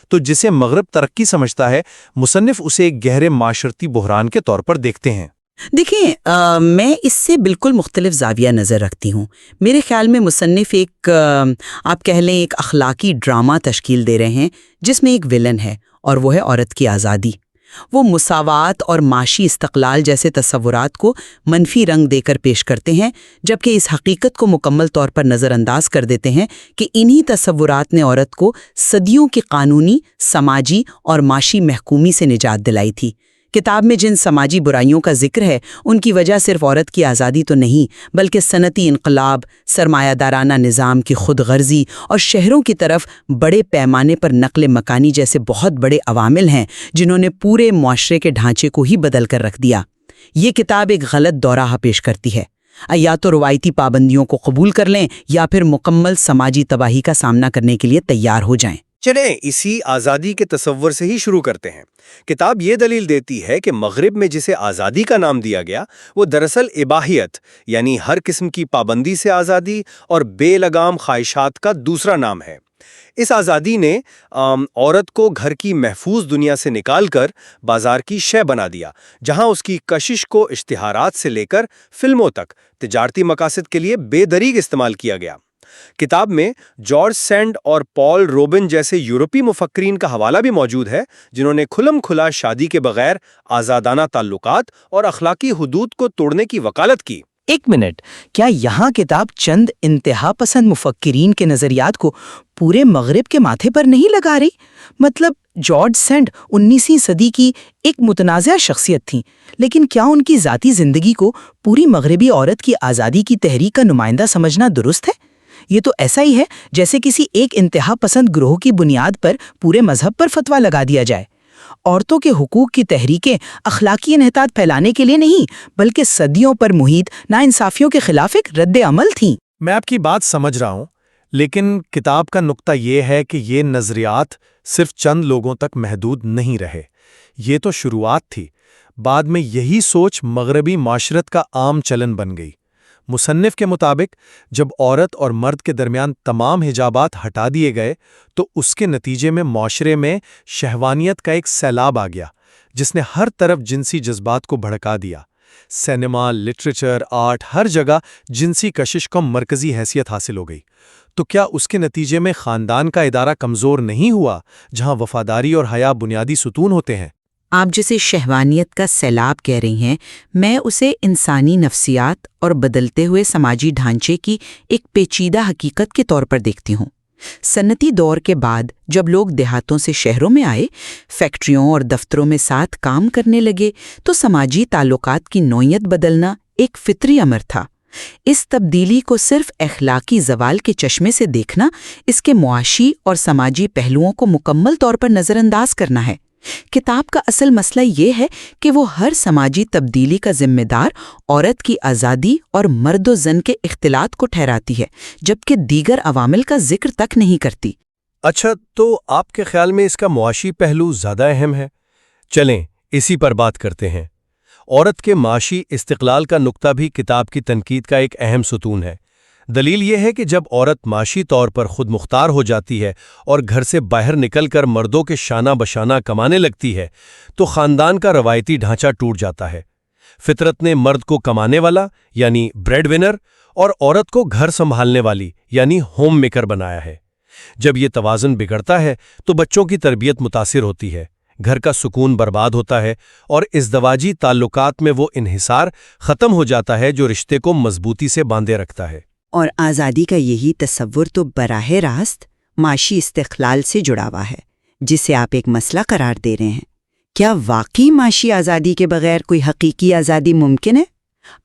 تو جسے مغرب ترقی سمجھتا ہے، مصنف اسے ایک گہرے معاشرتی بحران کے طور پر دیکھتے ہیں۔ دیکھیں، میں اس سے بالکل مختلف زاویہ نظر رکھتی ہوں۔ میرے خیال میں مصنف ایک آپ کہہ لیں ایک اخلاقی ڈرامہ تشکیل دے رہے ہیں جس میں ایک ویلن ہے، اور وہ ہے عورت کی آزادی۔ وہ مساوات اور معاشی استقلال جیسے تصورات کو منفی رنگ دے کر پیش کرتے ہیں، جبکہ اس حقیقت کو مکمل طور پر نظر انداز کر دیتے ہیں کہ انہی تصورات نے عورت کو صدیوں کی قانونی، سماجی اور معاشی محکومی سے نجات دلائی تھی۔ کتاب میں جن سماجی برائیوں کا ذکر ہے، ان کی وجہ صرف عورت کی آزادی تو نہیں، بلکہ صنعتی انقلاب، سرمایہ دارانہ نظام کی خود غرضی اور شہروں کی طرف بڑے پیمانے پر نقل مکانی جیسے بہت بڑے عوامل ہیں جنہوں نے پورے معاشرے کے ڈھانچے کو ہی بدل کر رکھ دیا۔ یہ کتاب ایک غلط دوراہا پیش کرتی ہے۔ یا تو روایتی پابندیوں کو قبول کر لیں یا پھر مکمل سماجی تباہی کا سامنا کرنے کے لیے تیار ہو جائیں۔ چلیں اسی آزادی کے تصور سے ہی شروع کرتے ہیں۔ کتاب یہ دلیل دیتی ہے کہ مغرب میں جسے آزادی کا نام دیا گیا، وہ دراصل اباحیت یعنی ہر قسم کی پابندی سے آزادی اور بے لگام خواہشات کا دوسرا نام ہے۔ اس آزادی نے عورت کو گھر کی محفوظ دنیا سے نکال کر بازار کی شے بنا دیا، جہاں اس کی کشش کو اشتہارات سے لے کر فلموں تک تجارتی مقاصد کے لیے بے دریغ استعمال کیا گیا۔ کتاب میں جارج سینڈ اور پال روبن جیسے یورپی مفکرین کا حوالہ بھی موجود ہے، جنہوں نے کھلم کھلا شادی کے بغیر آزادانہ تعلقات اور اخلاقی حدود کو توڑنے کی وکالت کی۔ ایک منٹ، کیا یہاں کتاب چند انتہا پسند مفکرین کے نظریات کو پورے مغرب کے ماتھے پر نہیں لگا رہی؟ مطلب جارج سینڈ 19ویں صدی کی ایک متنازع شخصیت تھیں، لیکن کیا ان کی ذاتی زندگی کو پوری مغربی عورت کی آزادی کی تحریک کا نمائندہ سمجھنا درست ہے؟ یہ تو ایسا ہی ہے جیسے کسی ایک انتہا پسند گروہ کی بنیاد پر پورے مذہب پر فتویٰ لگا دیا جائے۔ عورتوں کے حقوق کی تحریکیں اخلاقی انحطاط پھیلانے کے لیے نہیں، بلکہ صدیوں پر محیط ناانصافیوں کے خلاف ایک رد عمل تھیں۔ میں آپ کی بات سمجھ رہا ہوں، لیکن کتاب کا نقطہ یہ ہے کہ یہ نظریات صرف چند لوگوں تک محدود نہیں رہے۔ یہ تو شروعات تھی، بعد میں یہی سوچ مغربی معاشرت کا عام چلن بن گئی۔ مصنف کے مطابق جب عورت اور مرد کے درمیان تمام حجابات ہٹا دیے گئے تو اس کے نتیجے میں معاشرے میں شہوانیت کا ایک سیلاب آ گیا، جس نے ہر طرف جنسی جذبات کو بھڑکا دیا۔ سینما، لٹریچر، آرٹ، ہر جگہ جنسی کشش کو مرکزی حیثیت حاصل ہو گئی۔ تو کیا اس کے نتیجے میں خاندان کا ادارہ کمزور نہیں ہوا، جہاں وفاداری اور حیا بنیادی ستون ہوتے ہیں؟ آپ جسے شہوانیت کا سیلاب کہہ رہی ہیں، میں اسے انسانی نفسیات اور بدلتے ہوئے سماجی ڈھانچے کی ایک پیچیدہ حقیقت کے طور پر دیکھتی ہوں۔ صنعتی دور کے بعد جب لوگ دیہاتوں سے شہروں میں آئے، فیکٹریوں اور دفتروں میں ساتھ کام کرنے لگے، تو سماجی تعلقات کی نوعیت بدلنا ایک فطری امر تھا۔ اس تبدیلی کو صرف اخلاقی زوال کے چشمے سے دیکھنا، اس کے معاشی اور سماجی پہلوؤں کو مکمل طور پر نظر انداز کرنا ہے۔ کتاب کا اصل مسئلہ یہ ہے کہ وہ ہر سماجی تبدیلی کا ذمہ دار عورت کی آزادی اور مرد و زن کے اختلاط کو ٹھہراتی ہے، جبکہ دیگر عوامل کا ذکر تک نہیں کرتی۔ اچھا، تو آپ کے خیال میں اس کا معاشی پہلو زیادہ اہم ہے؟ چلیں اسی پر بات کرتے ہیں۔ عورت کے معاشی استقلال کا نقطہ بھی کتاب کی تنقید کا ایک اہم ستون ہے۔ دلیل یہ ہے کہ جب عورت معاشی طور پر خود مختار ہو جاتی ہے اور گھر سے باہر نکل کر مردوں کے شانہ بشانہ کمانے لگتی ہے تو خاندان کا روایتی ڈھانچہ ٹوٹ جاتا ہے۔ فطرت نے مرد کو کمانے والا یعنی بریڈ ونر اور عورت کو گھر سنبھالنے والی یعنی ہوم میکر بنایا ہے۔ جب یہ توازن بگڑتا ہے تو بچوں کی تربیت متاثر ہوتی ہے، گھر کا سکون برباد ہوتا ہے اور ازدواجی تعلقات میں وہ انحصار ختم ہو جاتا ہے جو رشتے کو مضبوطی سے باندھے رکھتا ہے۔ اور آزادی کا یہی تصور تو براہ راست معاشی استقلال سے جڑا ہوا ہے، جسے آپ ایک مسئلہ قرار دے رہے ہیں۔ کیا واقعی معاشی آزادی کے بغیر کوئی حقیقی آزادی ممکن ہے؟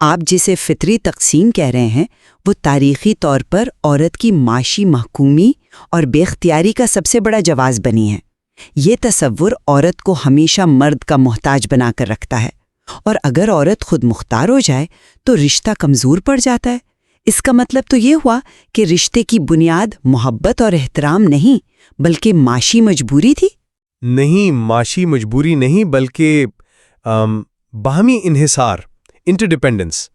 آپ جسے فطری تقسیم کہہ رہے ہیں، وہ تاریخی طور پر عورت کی معاشی محکومی اور بے اختیاری کا سب سے بڑا جواز بنی ہے۔ یہ تصور عورت کو ہمیشہ مرد کا محتاج بنا کر رکھتا ہے، اور اگر عورت خود مختار ہو جائے تو رشتہ کمزور پڑ جاتا ہے۔ اس کا مطلب تو یہ ہوا کہ رشتے کی بنیاد محبت اور احترام نہیں بلکہ معاشی مجبوری تھی۔ نہیں، معاشی مجبوری نہیں بلکہ باہمی انحصار، انٹرڈیپینڈنس۔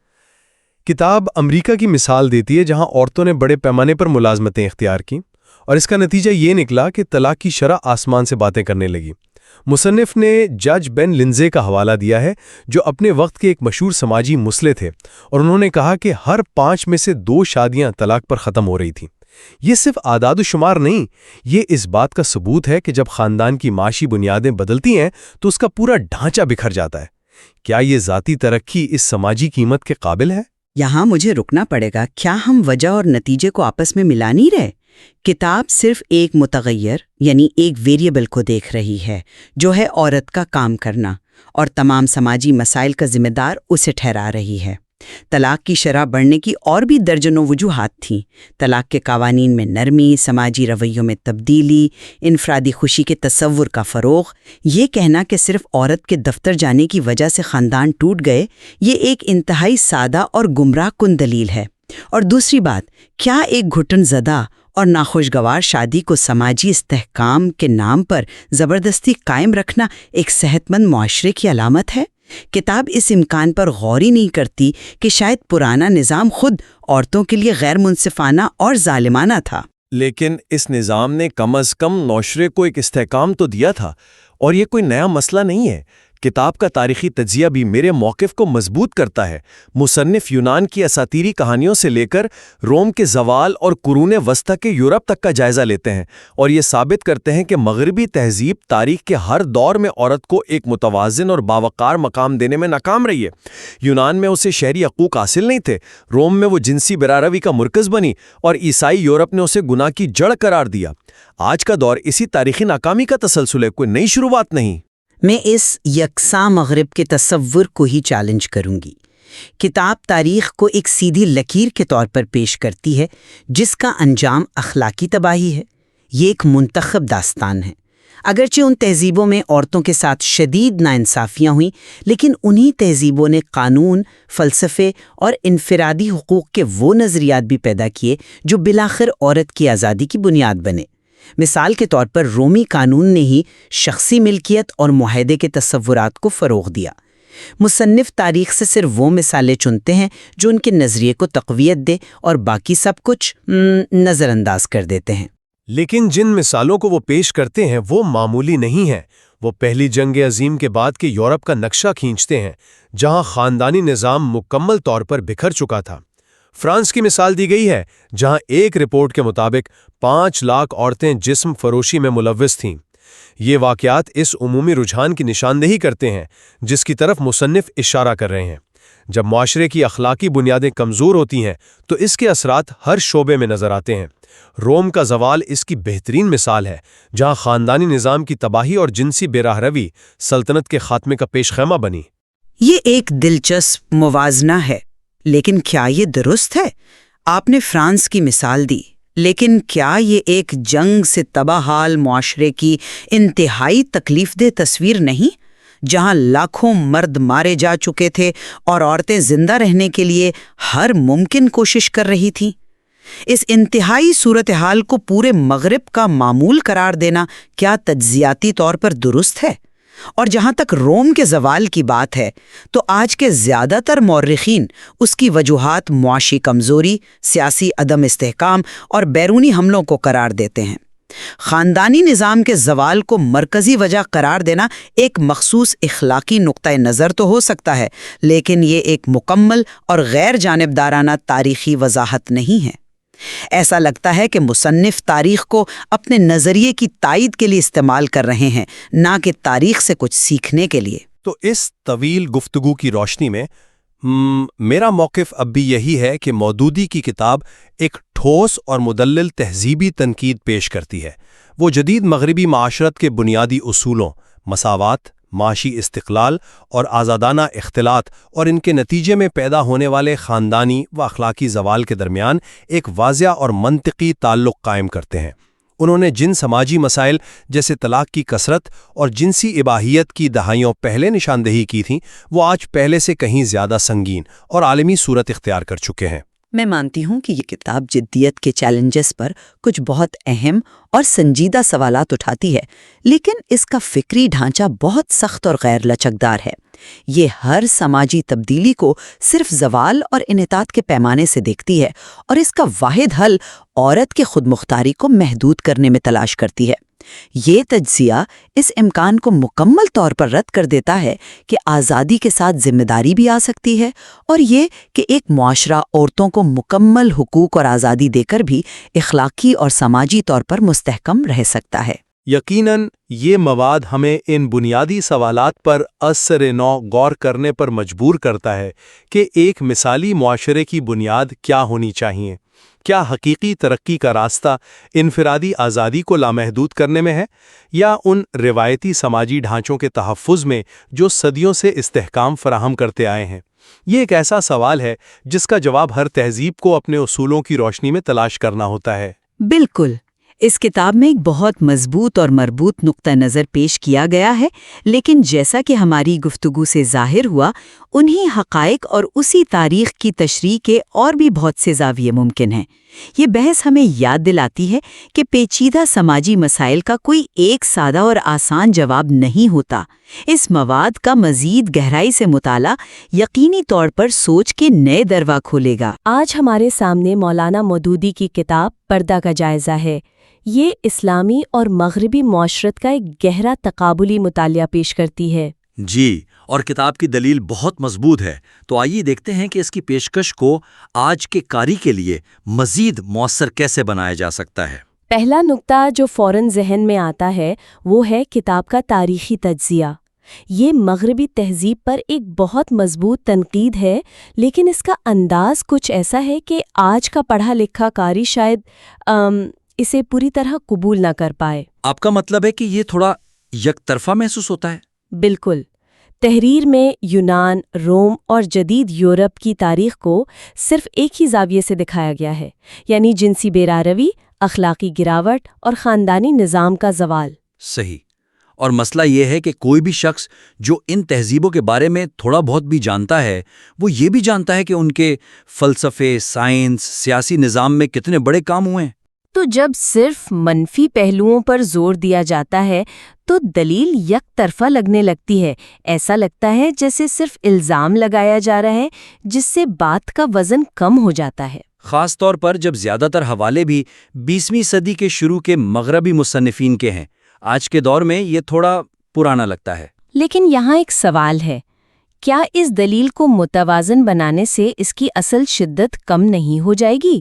کتاب امریکہ کی مثال دیتی ہے جہاں عورتوں نے بڑے پیمانے پر ملازمتیں اختیار کیں اور اس کا نتیجہ یہ نکلا کہ طلاق کی شرح آسمان سے باتیں کرنے لگی۔ مصنف نے جج بین لنزے کا حوالہ دیا ہے جو اپنے وقت کے ایک مشہور سماجی مسئلہ تھے، اور انہوں نے کہا کہ ہر 5 میں سے 2 شادیاں طلاق پر ختم ہو رہی تھیں۔ یہ صرف اعداد و شمار نہیں، یہ اس بات کا ثبوت ہے کہ جب خاندان کی معاشی بنیادیں بدلتی ہیں تو اس کا پورا ڈھانچہ بکھر جاتا ہے۔ کیا یہ ذاتی ترقی اس سماجی قیمت کے قابل ہے؟ یہاں مجھے رکنا پڑے گا۔ کیا ہم وجہ اور نتیجے کو آپس میں ملا نہیں رہے؟ کتاب صرف ایک متغیر یعنی ایک ویریبل کو دیکھ رہی ہے، جو ہے عورت کا کام کرنا، اور تمام سماجی مسائل کا ذمہ دار اسے ٹھہرا رہی ہے۔ طلاق کی شرح بڑھنے کی اور بھی درجنوں وجوہات تھیں۔ طلاق کے قوانین میں نرمی، سماجی رویوں میں تبدیلی، انفرادی خوشی کے تصور کا فروغ۔ یہ کہنا کہ صرف عورت کے دفتر جانے کی وجہ سے خاندان ٹوٹ گئے، یہ ایک انتہائی سادہ اور گمراہ کن دلیل ہے۔ اور دوسری بات، کیا ایک گھٹن زدہ اور ناخوشگوار شادی کو سماجی استحکام کے نام پر زبردستی قائم رکھنا ایک صحت مند معاشرے کی علامت ہے؟ کتاب اس امکان پر غور ہی نہیں کرتی کہ شاید پرانا نظام خود عورتوں کے لیے غیر منصفانہ اور ظالمانہ تھا۔ لیکن اس نظام نے کم از کم معاشرے کو ایک استحکام تو دیا تھا، اور یہ کوئی نیا مسئلہ نہیں ہے۔ کتاب کا تاریخی تجزیہ بھی میرے موقف کو مضبوط کرتا ہے۔ مصنف یونان کی اساطیری کہانیوں سے لے کر روم کے زوال اور قرون وسطیٰ کے یورپ تک کا جائزہ لیتے ہیں، اور یہ ثابت کرتے ہیں کہ مغربی تہذیب تاریخ کے ہر دور میں عورت کو ایک متوازن اور باوقار مقام دینے میں ناکام رہی ہے۔ یونان میں اسے شہری حقوق حاصل نہیں تھے، روم میں وہ جنسی براروی کا مرکز بنی، اور عیسائی یورپ نے اسے گناہ کی جڑ قرار دیا۔ آج کا دور اسی تاریخی ناکامی کا تسلسل ہے، کوئی نئی شروعات نہیں۔ میں اس یکساں مغرب کے تصور کو ہی چیلنج کروں گی۔ کتاب تاریخ کو ایک سیدھی لکیر کے طور پر پیش کرتی ہے جس کا انجام اخلاقی تباہی ہے۔ یہ ایک منتخب داستان ہے۔ اگرچہ ان تہذیبوں میں عورتوں کے ساتھ شدید ناانصافیاں ہوئیں، لیکن انہی تہذیبوں نے قانون، فلسفے اور انفرادی حقوق کے وہ نظریات بھی پیدا کیے جو بالآخر عورت کی آزادی کی بنیاد بنے۔ مثال کے طور پر رومی قانون نے ہی شخصی ملکیت اور معاہدے کے تصورات کو فروغ دیا۔ مصنف تاریخ سے صرف وہ مثالیں چنتے ہیں جو ان کے نظریے کو تقویت دے اور باقی سب کچھ نظر انداز کر دیتے ہیں۔ لیکن جن مثالوں کو وہ پیش کرتے ہیں وہ معمولی نہیں ہیں۔ وہ پہلی جنگ عظیم کے بعد کے یورپ کا نقشہ کھینچتے ہیں، جہاں خاندانی نظام مکمل طور پر بکھر چکا تھا۔ فرانس کی مثال دی گئی ہے، جہاں ایک رپورٹ کے مطابق 5 لاکھ عورتیں جسم فروشی میں ملوث تھیں۔ یہ واقعات اس عمومی رجحان کی نشاندہی کرتے ہیں جس کی طرف مصنف اشارہ کر رہے ہیں۔ جب معاشرے کی اخلاقی بنیادیں کمزور ہوتی ہیں تو اس کے اثرات ہر شعبے میں نظر آتے ہیں۔ روم کا زوال اس کی بہترین مثال ہے، جہاں خاندانی نظام کی تباہی اور جنسی بے راہ روی سلطنت کے خاتمے کا پیش خیمہ بنی۔ یہ ایک دلچسپ موازنہ ہے، لیکن کیا یہ درست ہے؟ آپ نے فرانس کی مثال دی، لیکن کیا یہ ایک جنگ سے تباہ حال معاشرے کی انتہائی تکلیف دہ تصویر نہیں، جہاں لاکھوں مرد مارے جا چکے تھے اور عورتیں زندہ رہنے کے لیے ہر ممکن کوشش کر رہی تھیں؟ اس انتہائی صورتحال کو پورے مغرب کا معمول قرار دینا کیا تجزیاتی طور پر درست ہے؟ اور جہاں تک روم کے زوال کی بات ہے تو آج کے زیادہ تر مورخین اس کی وجوہات معاشی کمزوری، سیاسی عدم استحکام اور بیرونی حملوں کو قرار دیتے ہیں۔ خاندانی نظام کے زوال کو مرکزی وجہ قرار دینا ایک مخصوص اخلاقی نقطہ نظر تو ہو سکتا ہے، لیکن یہ ایک مکمل اور غیر جانبدارانہ تاریخی وضاحت نہیں ہے۔ ایسا لگتا ہے کہ مصنف تاریخ کو اپنے نظریے کی تائید کے لیے استعمال کر رہے ہیں، نہ کہ تاریخ سے کچھ سیکھنے کے لیے۔ تو اس طویل گفتگو کی روشنی میں میرا موقف اب بھی یہی ہے کہ مودودی کی کتاب ایک ٹھوس اور مدلل تہذیبی تنقید پیش کرتی ہے۔ وہ جدید مغربی معاشرت کے بنیادی اصولوں، مساوات، معاشی استقلال اور آزادانہ اختلاط اور ان کے نتیجے میں پیدا ہونے والے خاندانی و اخلاقی زوال کے درمیان ایک واضح اور منطقی تعلق قائم کرتے ہیں۔ انہوں نے جن سماجی مسائل جیسے طلاق کی کثرت اور جنسی اباحیت کی دہائیوں پہلے نشاندہی کی تھیں، وہ آج پہلے سے کہیں زیادہ سنگین اور عالمی صورت اختیار کر چکے ہیں۔ میں مانتی ہوں کہ یہ کتاب جدیت کے چیلنجز پر کچھ بہت اہم اور سنجیدہ سوالات اٹھاتی ہے، لیکن اس کا فکری ڈھانچہ بہت سخت اور غیر لچکدار ہے۔ یہ ہر سماجی تبدیلی کو صرف زوال اور انحطاط کے پیمانے سے دیکھتی ہے، اور اس کا واحد حل عورت کے خود مختاری کو محدود کرنے میں تلاش کرتی ہے۔ یہ تجزیہ اس امکان کو مکمل طور پر رد کر دیتا ہے کہ آزادی کے ساتھ ذمہ داری بھی آ سکتی ہے، اور یہ کہ ایک معاشرہ عورتوں کو مکمل حقوق اور آزادی دے کر بھی اخلاقی اور سماجی طور پر مستحکم رہ سکتا ہے۔ یقیناً یہ مواد ہمیں ان بنیادی سوالات پر اثر نو غور کرنے پر مجبور کرتا ہے کہ ایک مثالی معاشرے کی بنیاد کیا ہونی چاہیے۔ کیا حقیقی ترقی کا راستہ انفرادی آزادی کو لامحدود کرنے میں ہے، یا ان روایتی سماجی ڈھانچوں کے تحفظ میں جو صدیوں سے استحکام فراہم کرتے آئے ہیں؟ یہ ایک ایسا سوال ہے جس کا جواب ہر تہذیب کو اپنے اصولوں کی روشنی میں تلاش کرنا ہوتا ہے۔ بالکل، اس کتاب میں ایک بہت مضبوط اور مربوط نقطہ نظر پیش کیا گیا ہے، لیکن جیسا کہ ہماری گفتگو سے ظاہر ہوا، انہی حقائق اور اسی تاریخ کی تشریح کے اور بھی بہت سے زاویے ممکن ہیں۔ یہ بحث ہمیں یاد دلاتی ہے کہ پیچیدہ سماجی مسائل کا کوئی ایک سادہ اور آسان جواب نہیں ہوتا۔ اس مواد کا مزید گہرائی سے مطالعہ یقینی طور پر سوچ کے نئے دروا کھولے گا۔ آج ہمارے سامنے مولانا مودودی کی کتاب پردہ کا جائزہ ہے۔ یہ اسلامی اور مغربی معاشرت کا ایک گہرا تقابلی مطالعہ پیش کرتی ہے۔ جی، اور کتاب کی دلیل بہت مضبوط ہے۔ تو آئیے دیکھتے ہیں کہ اس کی پیشکش کو آج کے قاری کے لیے مزید مؤثر کیسے بنایا جا سکتا ہے۔ پہلا نقطہ جو فوراً ذہن میں آتا ہے وہ ہے کتاب کا تاریخی تجزیہ۔ یہ مغربی تہذیب پر ایک بہت مضبوط تنقید ہے، لیکن اس کا انداز کچھ ایسا ہے کہ آج کا پڑھا لکھا قاری شاید اسے پوری طرح قبول نہ کر پائے۔ آپ کا مطلب ہے کہ یہ تھوڑا یک طرفہ محسوس ہوتا ہے؟ بالکل۔ تحریر میں یونان، روم اور جدید یورپ کی تاریخ کو صرف ایک ہی زاویے سے دکھایا گیا ہے، یعنی جنسی بیراروی، اخلاقی گراوٹ اور خاندانی نظام کا زوال۔ صحیح۔ اور مسئلہ یہ ہے کہ کوئی بھی شخص جو ان تہذیبوں کے بارے میں تھوڑا بہت بھی جانتا ہے، وہ یہ بھی جانتا ہے کہ ان کے فلسفے، سائنس، سیاسی نظام میں کتنے بڑے کام ہوئے ہیں۔ تو جب صرف منفی پہلوؤں پر زور دیا جاتا ہے تو دلیل یک طرفہ لگنے لگتی ہے۔ ایسا لگتا ہے جیسے صرف الزام لگایا جا رہا ہے، جس سے بات کا وزن کم ہو جاتا ہے۔ خاص طور پر جب زیادہ تر حوالے بھی 20ویں صدی کے شروع کے مغربی مصنفین کے ہیں۔ آج کے دور میں یہ تھوڑا پرانا لگتا ہے۔ لیکن یہاں ایک سوال ہے، کیا اس دلیل کو متوازن بنانے سے اس کی اصل شدت کم نہیں ہو جائے گی؟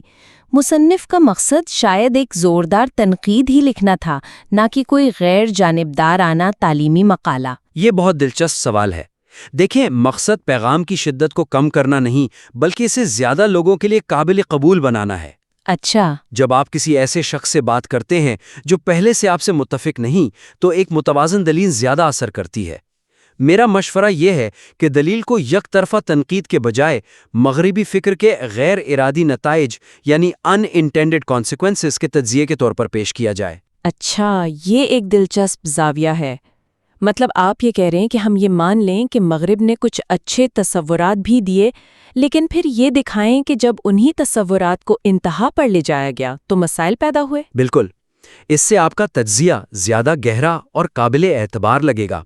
مصنف کا مقصد شاید ایک زوردار تنقید ہی لکھنا تھا، نہ کہ کوئی غیر جانبدارانہ تعلیمی مقالہ۔ یہ بہت دلچسپ سوال ہے۔ دیکھیں، مقصد پیغام کی شدت کو کم کرنا نہیں، بلکہ اسے زیادہ لوگوں کے لیے قابل قبول بنانا ہے۔ اچھا۔ جب آپ کسی ایسے شخص سے بات کرتے ہیں جو پہلے سے آپ سے متفق نہیں، تو ایک متوازن دلیل زیادہ اثر کرتی ہے۔ میرا مشورہ یہ ہے کہ دلیل کو یک طرفہ تنقید کے بجائے مغربی فکر کے غیر ارادی نتائج یعنی ان انٹینڈڈ کانسیکوینسز کے تجزیے کے طور پر پیش کیا جائے۔ اچھا، یہ ایک دلچسپ زاویہ ہے۔ مطلب آپ یہ کہہ رہے ہیں کہ ہم یہ مان لیں کہ مغرب نے کچھ اچھے تصورات بھی دیے، لیکن پھر یہ دکھائیں کہ جب انہی تصورات کو انتہا پر لے جایا گیا تو مسائل پیدا ہوئے۔ بالکل۔ اس سے آپ کا تجزیہ زیادہ گہرا اور قابل اعتبار لگے گا۔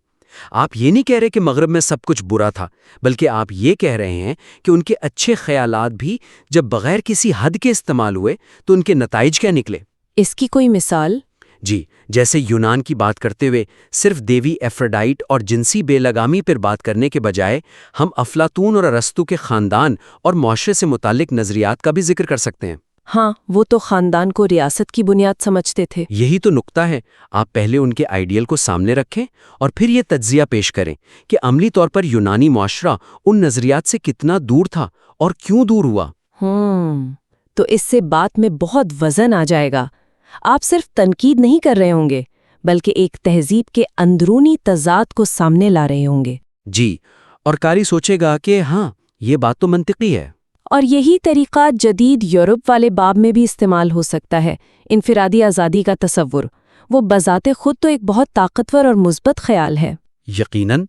آپ یہ نہیں کہہ رہے کہ مغرب میں سب کچھ برا تھا، بلکہ آپ یہ کہہ رہے ہیں کہ ان کے اچھے خیالات بھی جب بغیر کسی حد کے استعمال ہوئے تو ان کے نتائج کیا نکلے۔ اس کی کوئی مثال؟ جی، جیسے یونان کی بات کرتے ہوئے صرف دیوی ایفروڈائٹ اور جنسی بے لگامی پر بات کرنے کے بجائے ہم افلاطون اور ارسطو کے خاندان اور معاشرے سے متعلق نظریات کا بھی ذکر کر سکتے ہیں۔ ہاں، وہ تو خاندان کو ریاست کی بنیاد سمجھتے تھے۔ یہی تو نقطہ ہے۔ آپ پہلے ان کے آئیڈیل کو سامنے رکھیں اور پھر یہ تجزیہ پیش کریں کہ عملی طور پر یونانی معاشرہ ان نظریات سے کتنا دور تھا اور کیوں دور ہوا۔ تو اس سے بات میں بہت وزن آ جائے گا۔ آپ صرف تنقید نہیں کر رہے ہوں گے، بلکہ ایک تہذیب کے اندرونی تضاد کو سامنے لا رہے ہوں گے۔ جی، اور قاری سوچے گا کہ ہاں، یہ بات تو منطقی ہے۔ اور یہی طریقہ جدید یورپ والے باب میں بھی استعمال ہو سکتا ہے۔ انفرادی آزادی کا تصور، وہ بذات خود تو ایک بہت طاقتور اور مثبت خیال ہے۔ یقیناً۔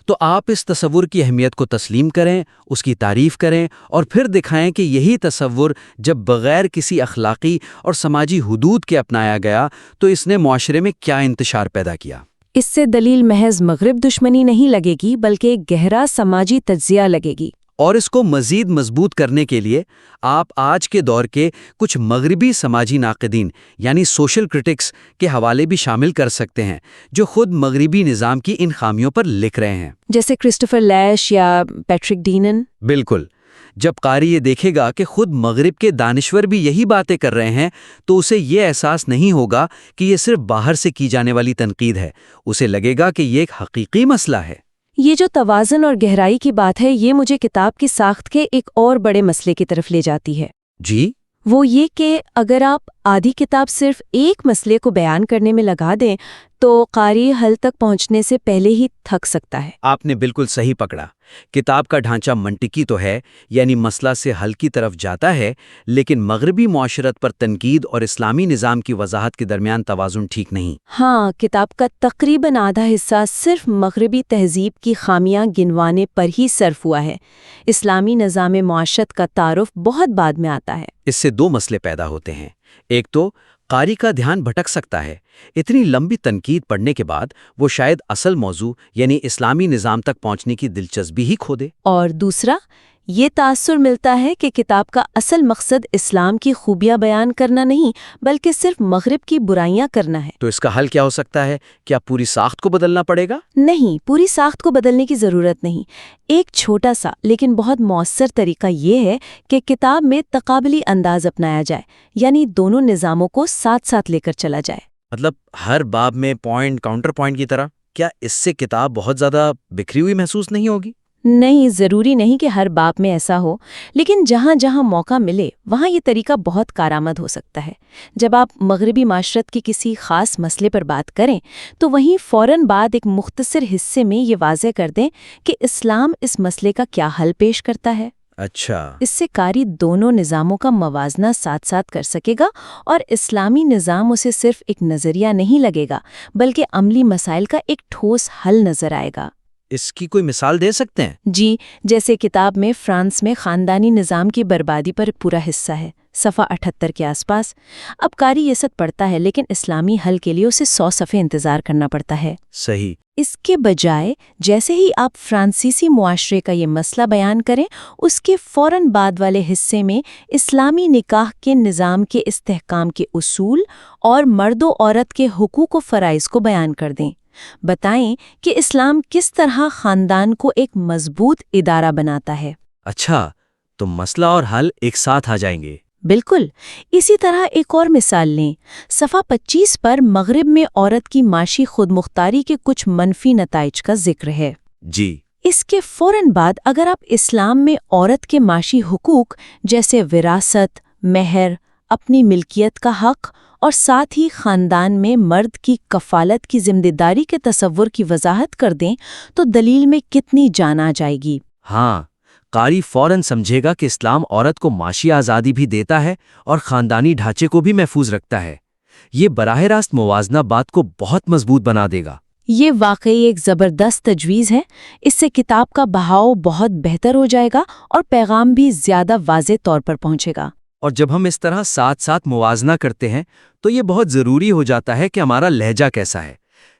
تو آپ اس تصور کی اہمیت کو تسلیم کریں، اس کی تعریف کریں اور پھر دکھائیں کہ یہی تصور جب بغیر کسی اخلاقی اور سماجی حدود کے اپنایا گیا تو اس نے معاشرے میں کیا انتشار پیدا کیا۔ اس سے دلیل محض مغرب دشمنی نہیں لگے گی، بلکہ ایک گہرا سماجی تجزیہ لگے گی۔ اور اس کو مزید مضبوط کرنے کے لیے آپ آج کے دور کے کچھ مغربی سماجی ناقدین یعنی سوشل کرٹکس کے حوالے بھی شامل کر سکتے ہیں، جو خود مغربی نظام کی ان خامیوں پر لکھ رہے ہیں، جیسے کرسٹوفر لیش یا پیٹرک ڈینن۔ بالکل۔ جب قاری یہ دیکھے گا کہ خود مغرب کے دانشور بھی یہی باتیں کر رہے ہیں تو اسے یہ احساس نہیں ہوگا کہ یہ صرف باہر سے کی جانے والی تنقید ہے، اسے لگے گا کہ یہ ایک حقیقی مسئلہ ہے۔ یہ جو توازن اور گہرائی کی بات ہے، یہ مجھے کتاب کی ساخت کے ایک اور بڑے مسئلے کی طرف لے جاتی ہے۔ جی؟ وہ یہ کہ اگر آپ آدھی کتاب صرف ایک مسئلے کو بیان کرنے میں لگا دیں تو قاری حل تک پہنچنے سے پہلے ہی تھک سکتا ہے۔ آپ نے بالکل صحیح پکڑا۔ کتاب کا ڈھانچہ منطقی تو ہے، یعنی مسئلہ سے حل کی طرف جاتا ہے، لیکن مغربی معاشرت پر تنقید اور اسلامی نظام کی وضاحت کے درمیان توازن ٹھیک نہیں۔ ہاں، کتاب کا تقریباً آدھا حصہ صرف مغربی تہذیب کی خامیاں گنوانے پر ہی صرف ہوا ہے۔ اسلامی نظام معاشرت کا تعارف بہت بعد میں آتا ہے۔ اس سے دو مسئلے پیدا ہوتے ہیں۔ ایک تو قاری کا دھیان بھٹک سکتا ہے، اتنی لمبی تنقید پڑھنے کے بعد وہ شاید اصل موضوع یعنی اسلامی نظام تک پہنچنے کی دلچسپی ہی کھو دے۔ اور دوسرا، یہ تاثر ملتا ہے کہ کتاب کا اصل مقصد اسلام کی خوبیاں بیان کرنا نہیں بلکہ صرف مغرب کی برائیاں کرنا ہے۔ تو اس کا حل کیا ہو سکتا ہے؟ کیا پوری ساخت کو بدلنا پڑے گا؟ نہیں، پوری ساخت کو بدلنے کی ضرورت نہیں۔ ایک چھوٹا سا لیکن بہت مؤثر طریقہ یہ ہے کہ کتاب میں تقابلی انداز اپنایا جائے، یعنی دونوں نظاموں کو ساتھ ساتھ لے کر چلا جائے۔ مطلب ہر باب میں پوائنٹ کاؤنٹر پوائنٹ کی طرح؟ کیا اس سے کتاب بہت زیادہ بکھری ہوئی محسوس نہیں ہوگی؟ نہیں، ضروری نہیں کہ ہر باب میں ایسا ہو، لیکن جہاں جہاں موقع ملے وہاں یہ طریقہ بہت کارآمد ہو سکتا ہے۔ جب آپ مغربی معاشرت کے کسی خاص مسئلے پر بات کریں تو وہیں فوراً بعد ایک مختصر حصے میں یہ واضح کر دیں کہ اسلام اس مسئلے کا کیا حل پیش کرتا ہے۔ اچھا، اس سے قاری دونوں نظاموں کا موازنہ ساتھ ساتھ کر سکے گا اور اسلامی نظام اسے صرف ایک نظریہ نہیں لگے گا بلکہ عملی مسائل کا ایک ٹھوس حل نظر آئے گا۔ اس کی کوئی مثال دے سکتے ہیں؟ جی، جیسے کتاب میں فرانس میں خاندانی نظام کی بربادی پر پورا حصہ ہے، صفحہ 78 کے آس پاس۔ اب قاری یہ سب پڑھتا ہے لیکن اسلامی حل کے لیے اسے 100 صفحے انتظار کرنا پڑتا ہے۔ صحیح۔ اس کے بجائے جیسے ہی آپ فرانسیسی معاشرے کا یہ مسئلہ بیان کریں، اس کے فوراً بعد والے حصے میں اسلامی نکاح کے نظام کے استحکام کے اصول اور مرد و عورت کے حقوق و فرائض کو بیان کر دیں۔ بتائیں کہ اسلام کس طرح خاندان کو ایک مضبوط ادارہ بناتا ہے۔ اچھا، تو مسئلہ اور حل ایک ساتھ آ جائیں گے۔ بالکل۔ اسی طرح ایک اور مثال لیں، صفحہ 25 پر مغرب میں عورت کی معاشی خود مختاری کے کچھ منفی نتائج کا ذکر ہے۔ جی۔ اس کے فوراً بعد اگر آپ اسلام میں عورت کے معاشی حقوق جیسے وراثت، مہر، اپنی ملکیت کا حق اور ساتھ ہی خاندان میں مرد کی کفالت کی ذمہ داری کے تصور کی وضاحت کر دیں تو دلیل میں کتنی جان آ جائے گی۔ ہاں، قاری فوراً سمجھے گا کہ اسلام عورت کو معاشی آزادی بھی دیتا ہے اور خاندانی ڈھانچے کو بھی محفوظ رکھتا ہے۔ یہ براہ راست موازنہ بات کو بہت مضبوط بنا دے گا۔ یہ واقعی ایک زبردست تجویز ہے۔ اس سے کتاب کا بہاؤ بہت بہتر ہو جائے گا اور پیغام بھی زیادہ واضح طور پر پہنچے گا۔ اور جب ہم اس طرح ساتھ ساتھ موازنہ کرتے ہیں تو یہ بہت ضروری ہو جاتا ہے کہ ہمارا لہجہ کیسا ہے،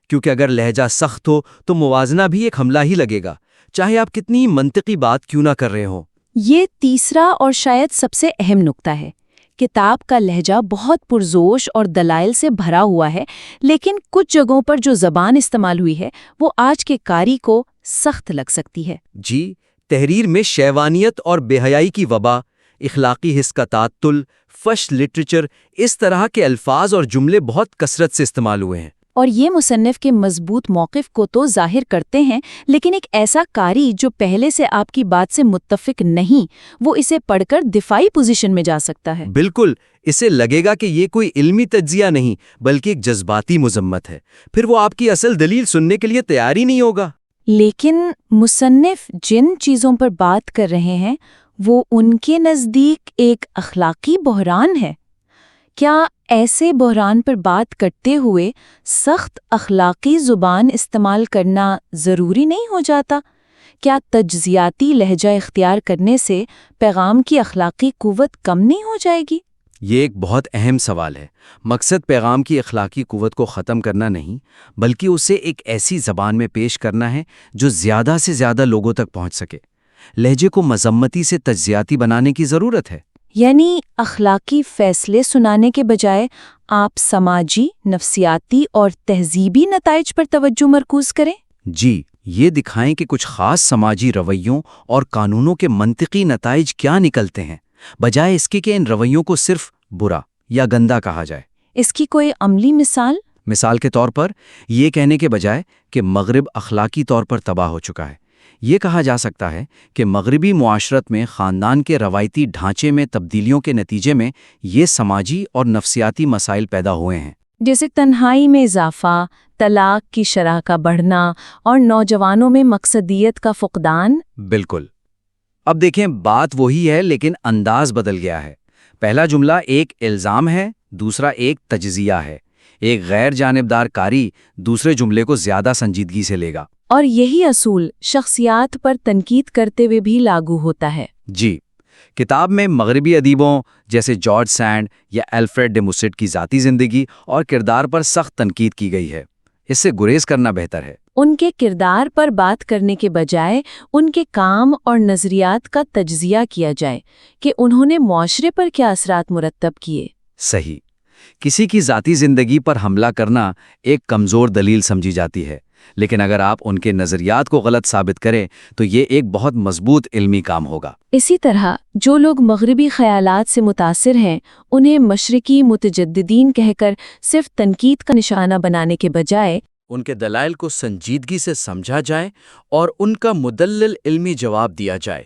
کیونکہ اگر لہجہ سخت ہو تو موازنہ بھی ایک حملہ ہی لگے گا، چاہے آپ کتنی منطقی بات کیوں نہ کر رہے ہوں۔ یہ تیسرا اور شاید سب سے اہم نکتہ ہے۔ کتاب کا لہجہ بہت پرجوش اور دلائل سے بھرا ہوا ہے، لیکن کچھ جگہوں پر جو زبان استعمال ہوئی ہے وہ آج کے قاری کو سخت لگ سکتی ہے۔ جی، تحریر میں شیوانیت اور بے حیائی کی وبا، اخلاقی حس کا تعطل، فش لٹریچر، اس طرح کے الفاظ اور جملے بہت کثرت سے استعمال ہوئے ہیں۔ اور یہ مصنف کے مضبوط موقف کو تو ظاہر کرتے ہیں، لیکن ایک ایسا قاری جو پہلے سے آپ کی بات سے متفق نہیں، وہ اسے پڑھ کر دفاعی پوزیشن میں جا سکتا ہے۔ بالکل، اسے لگے گا کہ یہ کوئی علمی تجزیہ نہیں بلکہ ایک جذباتی مذمت ہے، پھر وہ آپ کی اصل دلیل سننے کے لیے تیار ہی نہیں ہوگا۔ لیکن مصنف جن چیزوں پر بات کر رہے ہیں وہ ان کے نزدیک ایک اخلاقی بحران ہے۔ کیا ایسے بحران پر بات کرتے ہوئے سخت اخلاقی زبان استعمال کرنا ضروری نہیں ہو جاتا؟ کیا تجزیاتی لہجہ اختیار کرنے سے پیغام کی اخلاقی قوت کم نہیں ہو جائے گی؟ یہ ایک بہت اہم سوال ہے۔ مقصد پیغام کی اخلاقی قوت کو ختم کرنا نہیں، بلکہ اسے ایک ایسی زبان میں پیش کرنا ہے جو زیادہ سے زیادہ لوگوں تک پہنچ سکے۔ لہجے کو مذمتی سے تجزیاتی بنانے کی ضرورت ہے۔ یعنی اخلاقی فیصلے سنانے کے بجائے آپ سماجی، نفسیاتی اور تہذیبی نتائج پر توجہ مرکوز کریں؟ جی، یہ دکھائیں کہ کچھ خاص سماجی رویوں اور قانونوں کے منطقی نتائج کیا نکلتے ہیں، بجائے اس کے کہ ان رویوں کو صرف برا یا گندا کہا جائے۔ اس کی کوئی عملی مثال؟ مثال کے طور پر یہ کہنے کے بجائے کہ مغرب اخلاقی طور پر تباہ ہو چکا ہے، یہ کہا جا سکتا ہے کہ مغربی معاشرت میں خاندان کے روایتی ڈھانچے میں تبدیلیوں کے نتیجے میں یہ سماجی اور نفسیاتی مسائل پیدا ہوئے ہیں۔ جیسے تنہائی میں اضافہ، طلاق کی شرح کا بڑھنا اور نوجوانوں میں مقصدیت کا فقدان۔ بالکل۔ اب دیکھیں، بات وہی ہے لیکن انداز بدل گیا ہے۔ پہلا جملہ ایک الزام ہے، دوسرا ایک تجزیہ ہے۔ ایک غیر جانبدار قاری دوسرے جملے کو زیادہ سنجیدگی سے لے گا۔ اور یہی اصول شخصیات پر تنقید کرتے ہوئے بھی لاگو ہوتا ہے۔ جی، کتاب میں مغربی ادیبوں جیسے جارج سینڈ یا الفریڈ ڈے موسٹ کی ذاتی زندگی اور کردار پر سخت تنقید کی گئی ہے۔ اس سے گریز کرنا بہتر ہے۔ ان کے کردار پر بات کرنے کے بجائے ان کے کام اور نظریات کا تجزیہ کیا جائے کہ انہوں نے معاشرے پر کیا اثرات مرتب کیے۔ صحیح۔ کسی کی ذاتی زندگی پر حملہ کرنا ایک کمزور دلیل سمجھی جاتی ہے، لیکن اگر آپ ان کے نظریات کو غلط ثابت کریں تو یہ ایک بہت مضبوط علمی کام ہوگا۔ اسی طرح جو لوگ مغربی خیالات سے متاثر ہیں انہیں مشرقی متجددین کہہ کر صرف تنقید کا نشانہ بنانے کے بجائے ان کے دلائل کو سنجیدگی سے سمجھا جائے اور ان کا مدلل علمی جواب دیا جائے۔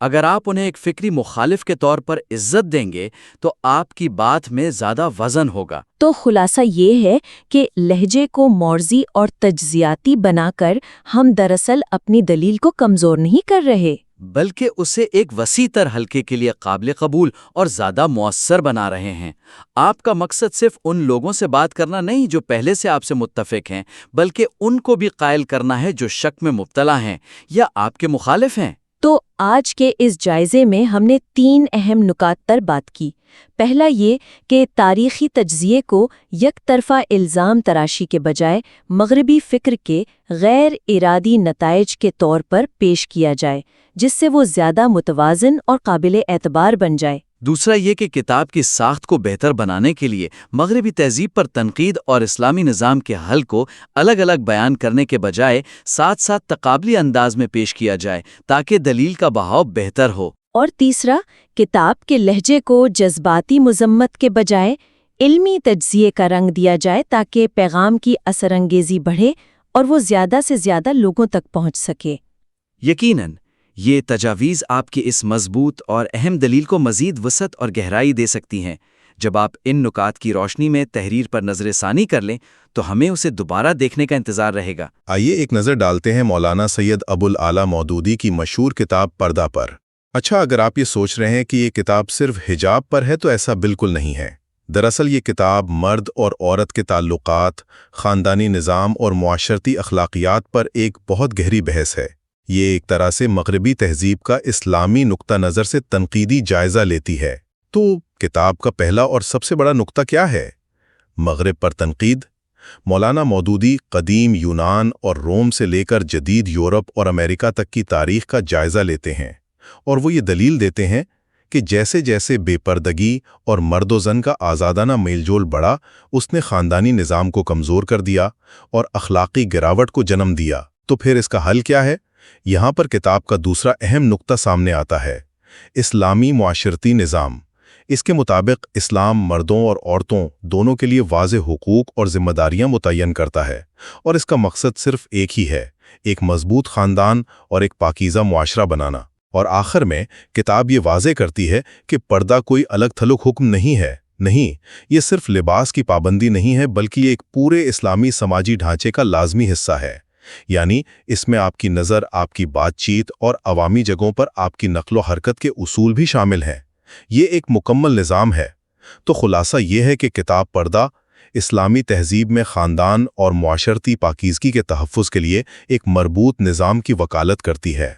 اگر آپ انہیں ایک فکری مخالف کے طور پر عزت دیں گے تو آپ کی بات میں زیادہ وزن ہوگا۔ تو خلاصہ یہ ہے کہ لہجے کو موضوعی اور تجزیاتی بنا کر ہم دراصل اپنی دلیل کو کمزور نہیں کر رہے، بلکہ اسے ایک وسیع تر حلقے کے لیے قابل قبول اور زیادہ مؤثر بنا رہے ہیں۔ آپ کا مقصد صرف ان لوگوں سے بات کرنا نہیں جو پہلے سے آپ سے متفق ہیں، بلکہ ان کو بھی قائل کرنا ہے جو شک میں مبتلا ہیں یا آپ کے مخالف ہیں۔ تو آج کے اس جائزے میں ہم نے 3 اہم نکات پر بات کی۔ پہلا یہ کہ تاریخی تجزیے کو یک طرفہ الزام تراشی کے بجائے مغربی فکر کے غیر ارادی نتائج کے طور پر پیش کیا جائے، جس سے وہ زیادہ متوازن اور قابل اعتبار بن جائے۔ دوسرا یہ کہ کتاب کی ساخت کو بہتر بنانے کے لیے مغربی تہذیب پر تنقید اور اسلامی نظام کے حل کو الگ الگ بیان کرنے کے بجائے ساتھ ساتھ تقابلی انداز میں پیش کیا جائے تاکہ دلیل کا بہاؤ بہتر ہو۔ اور تیسرا، کتاب کے لہجے کو جذباتی مذمت کے بجائے علمی تجزیے کا رنگ دیا جائے تاکہ پیغام کی اثر انگیزی بڑھے اور وہ زیادہ سے زیادہ لوگوں تک پہنچ سکے۔ یقیناً یہ تجاویز آپ کی اس مضبوط اور اہم دلیل کو مزید وسعت اور گہرائی دے سکتی ہیں۔ جب آپ ان نکات کی روشنی میں تحریر پر نظر ثانی کر لیں تو ہمیں اسے دوبارہ دیکھنے کا انتظار رہے گا۔ آئیے ایک نظر ڈالتے ہیں مولانا سید ابو الاعلیٰ مودودی کی مشہور کتاب پردہ پر۔ اچھا، اگر آپ یہ سوچ رہے ہیں کہ یہ کتاب صرف حجاب پر ہے تو ایسا بالکل نہیں ہے۔ دراصل یہ کتاب مرد اور عورت کے تعلقات، خاندانی نظام اور معاشرتی اخلاقیات پر ایک بہت گہری بحث ہے۔ یہ ایک طرح سے مغربی تہذیب کا اسلامی نقطہ نظر سے تنقیدی جائزہ لیتی ہے۔ تو کتاب کا پہلا اور سب سے بڑا نقطہ کیا ہے؟ مغرب پر تنقید۔ مولانا مودودی قدیم یونان اور روم سے لے کر جدید یورپ اور امریکہ تک کی تاریخ کا جائزہ لیتے ہیں، اور وہ یہ دلیل دیتے ہیں کہ جیسے جیسے بے پردگی اور مرد و زن کا آزادانہ میل جول بڑھا، اس نے خاندانی نظام کو کمزور کر دیا اور اخلاقی گراوٹ کو جنم دیا۔ تو پھر اس کا حل کیا ہے؟ یہاں پر کتاب کا دوسرا اہم نقطہ سامنے آتا ہے: اسلامی معاشرتی نظام۔ اس کے مطابق اسلام مردوں اور عورتوں دونوں کے لیے واضح حقوق اور ذمہ داریاں متعین کرتا ہے، اور اس کا مقصد صرف ایک ہی ہے: ایک مضبوط خاندان اور ایک پاکیزہ معاشرہ بنانا۔ اور آخر میں کتاب یہ واضح کرتی ہے کہ پردہ کوئی الگ تھلگ حکم نہیں ہے، نہیں، یہ صرف لباس کی پابندی نہیں ہے، بلکہ یہ ایک پورے اسلامی سماجی ڈھانچے کا لازمی حصہ ہے۔ یعنی اس میں آپ کی نظر، آپ کی بات چیت اور عوامی جگہوں پر آپ کی نقل و حرکت کے اصول بھی شامل ہیں۔ یہ ایک مکمل نظام ہے۔ تو خلاصہ یہ ہے کہ کتاب پردہ اسلامی تہذیب میں خاندان اور معاشرتی پاکیزگی کے تحفظ کے لیے ایک مربوط نظام کی وکالت کرتی ہے۔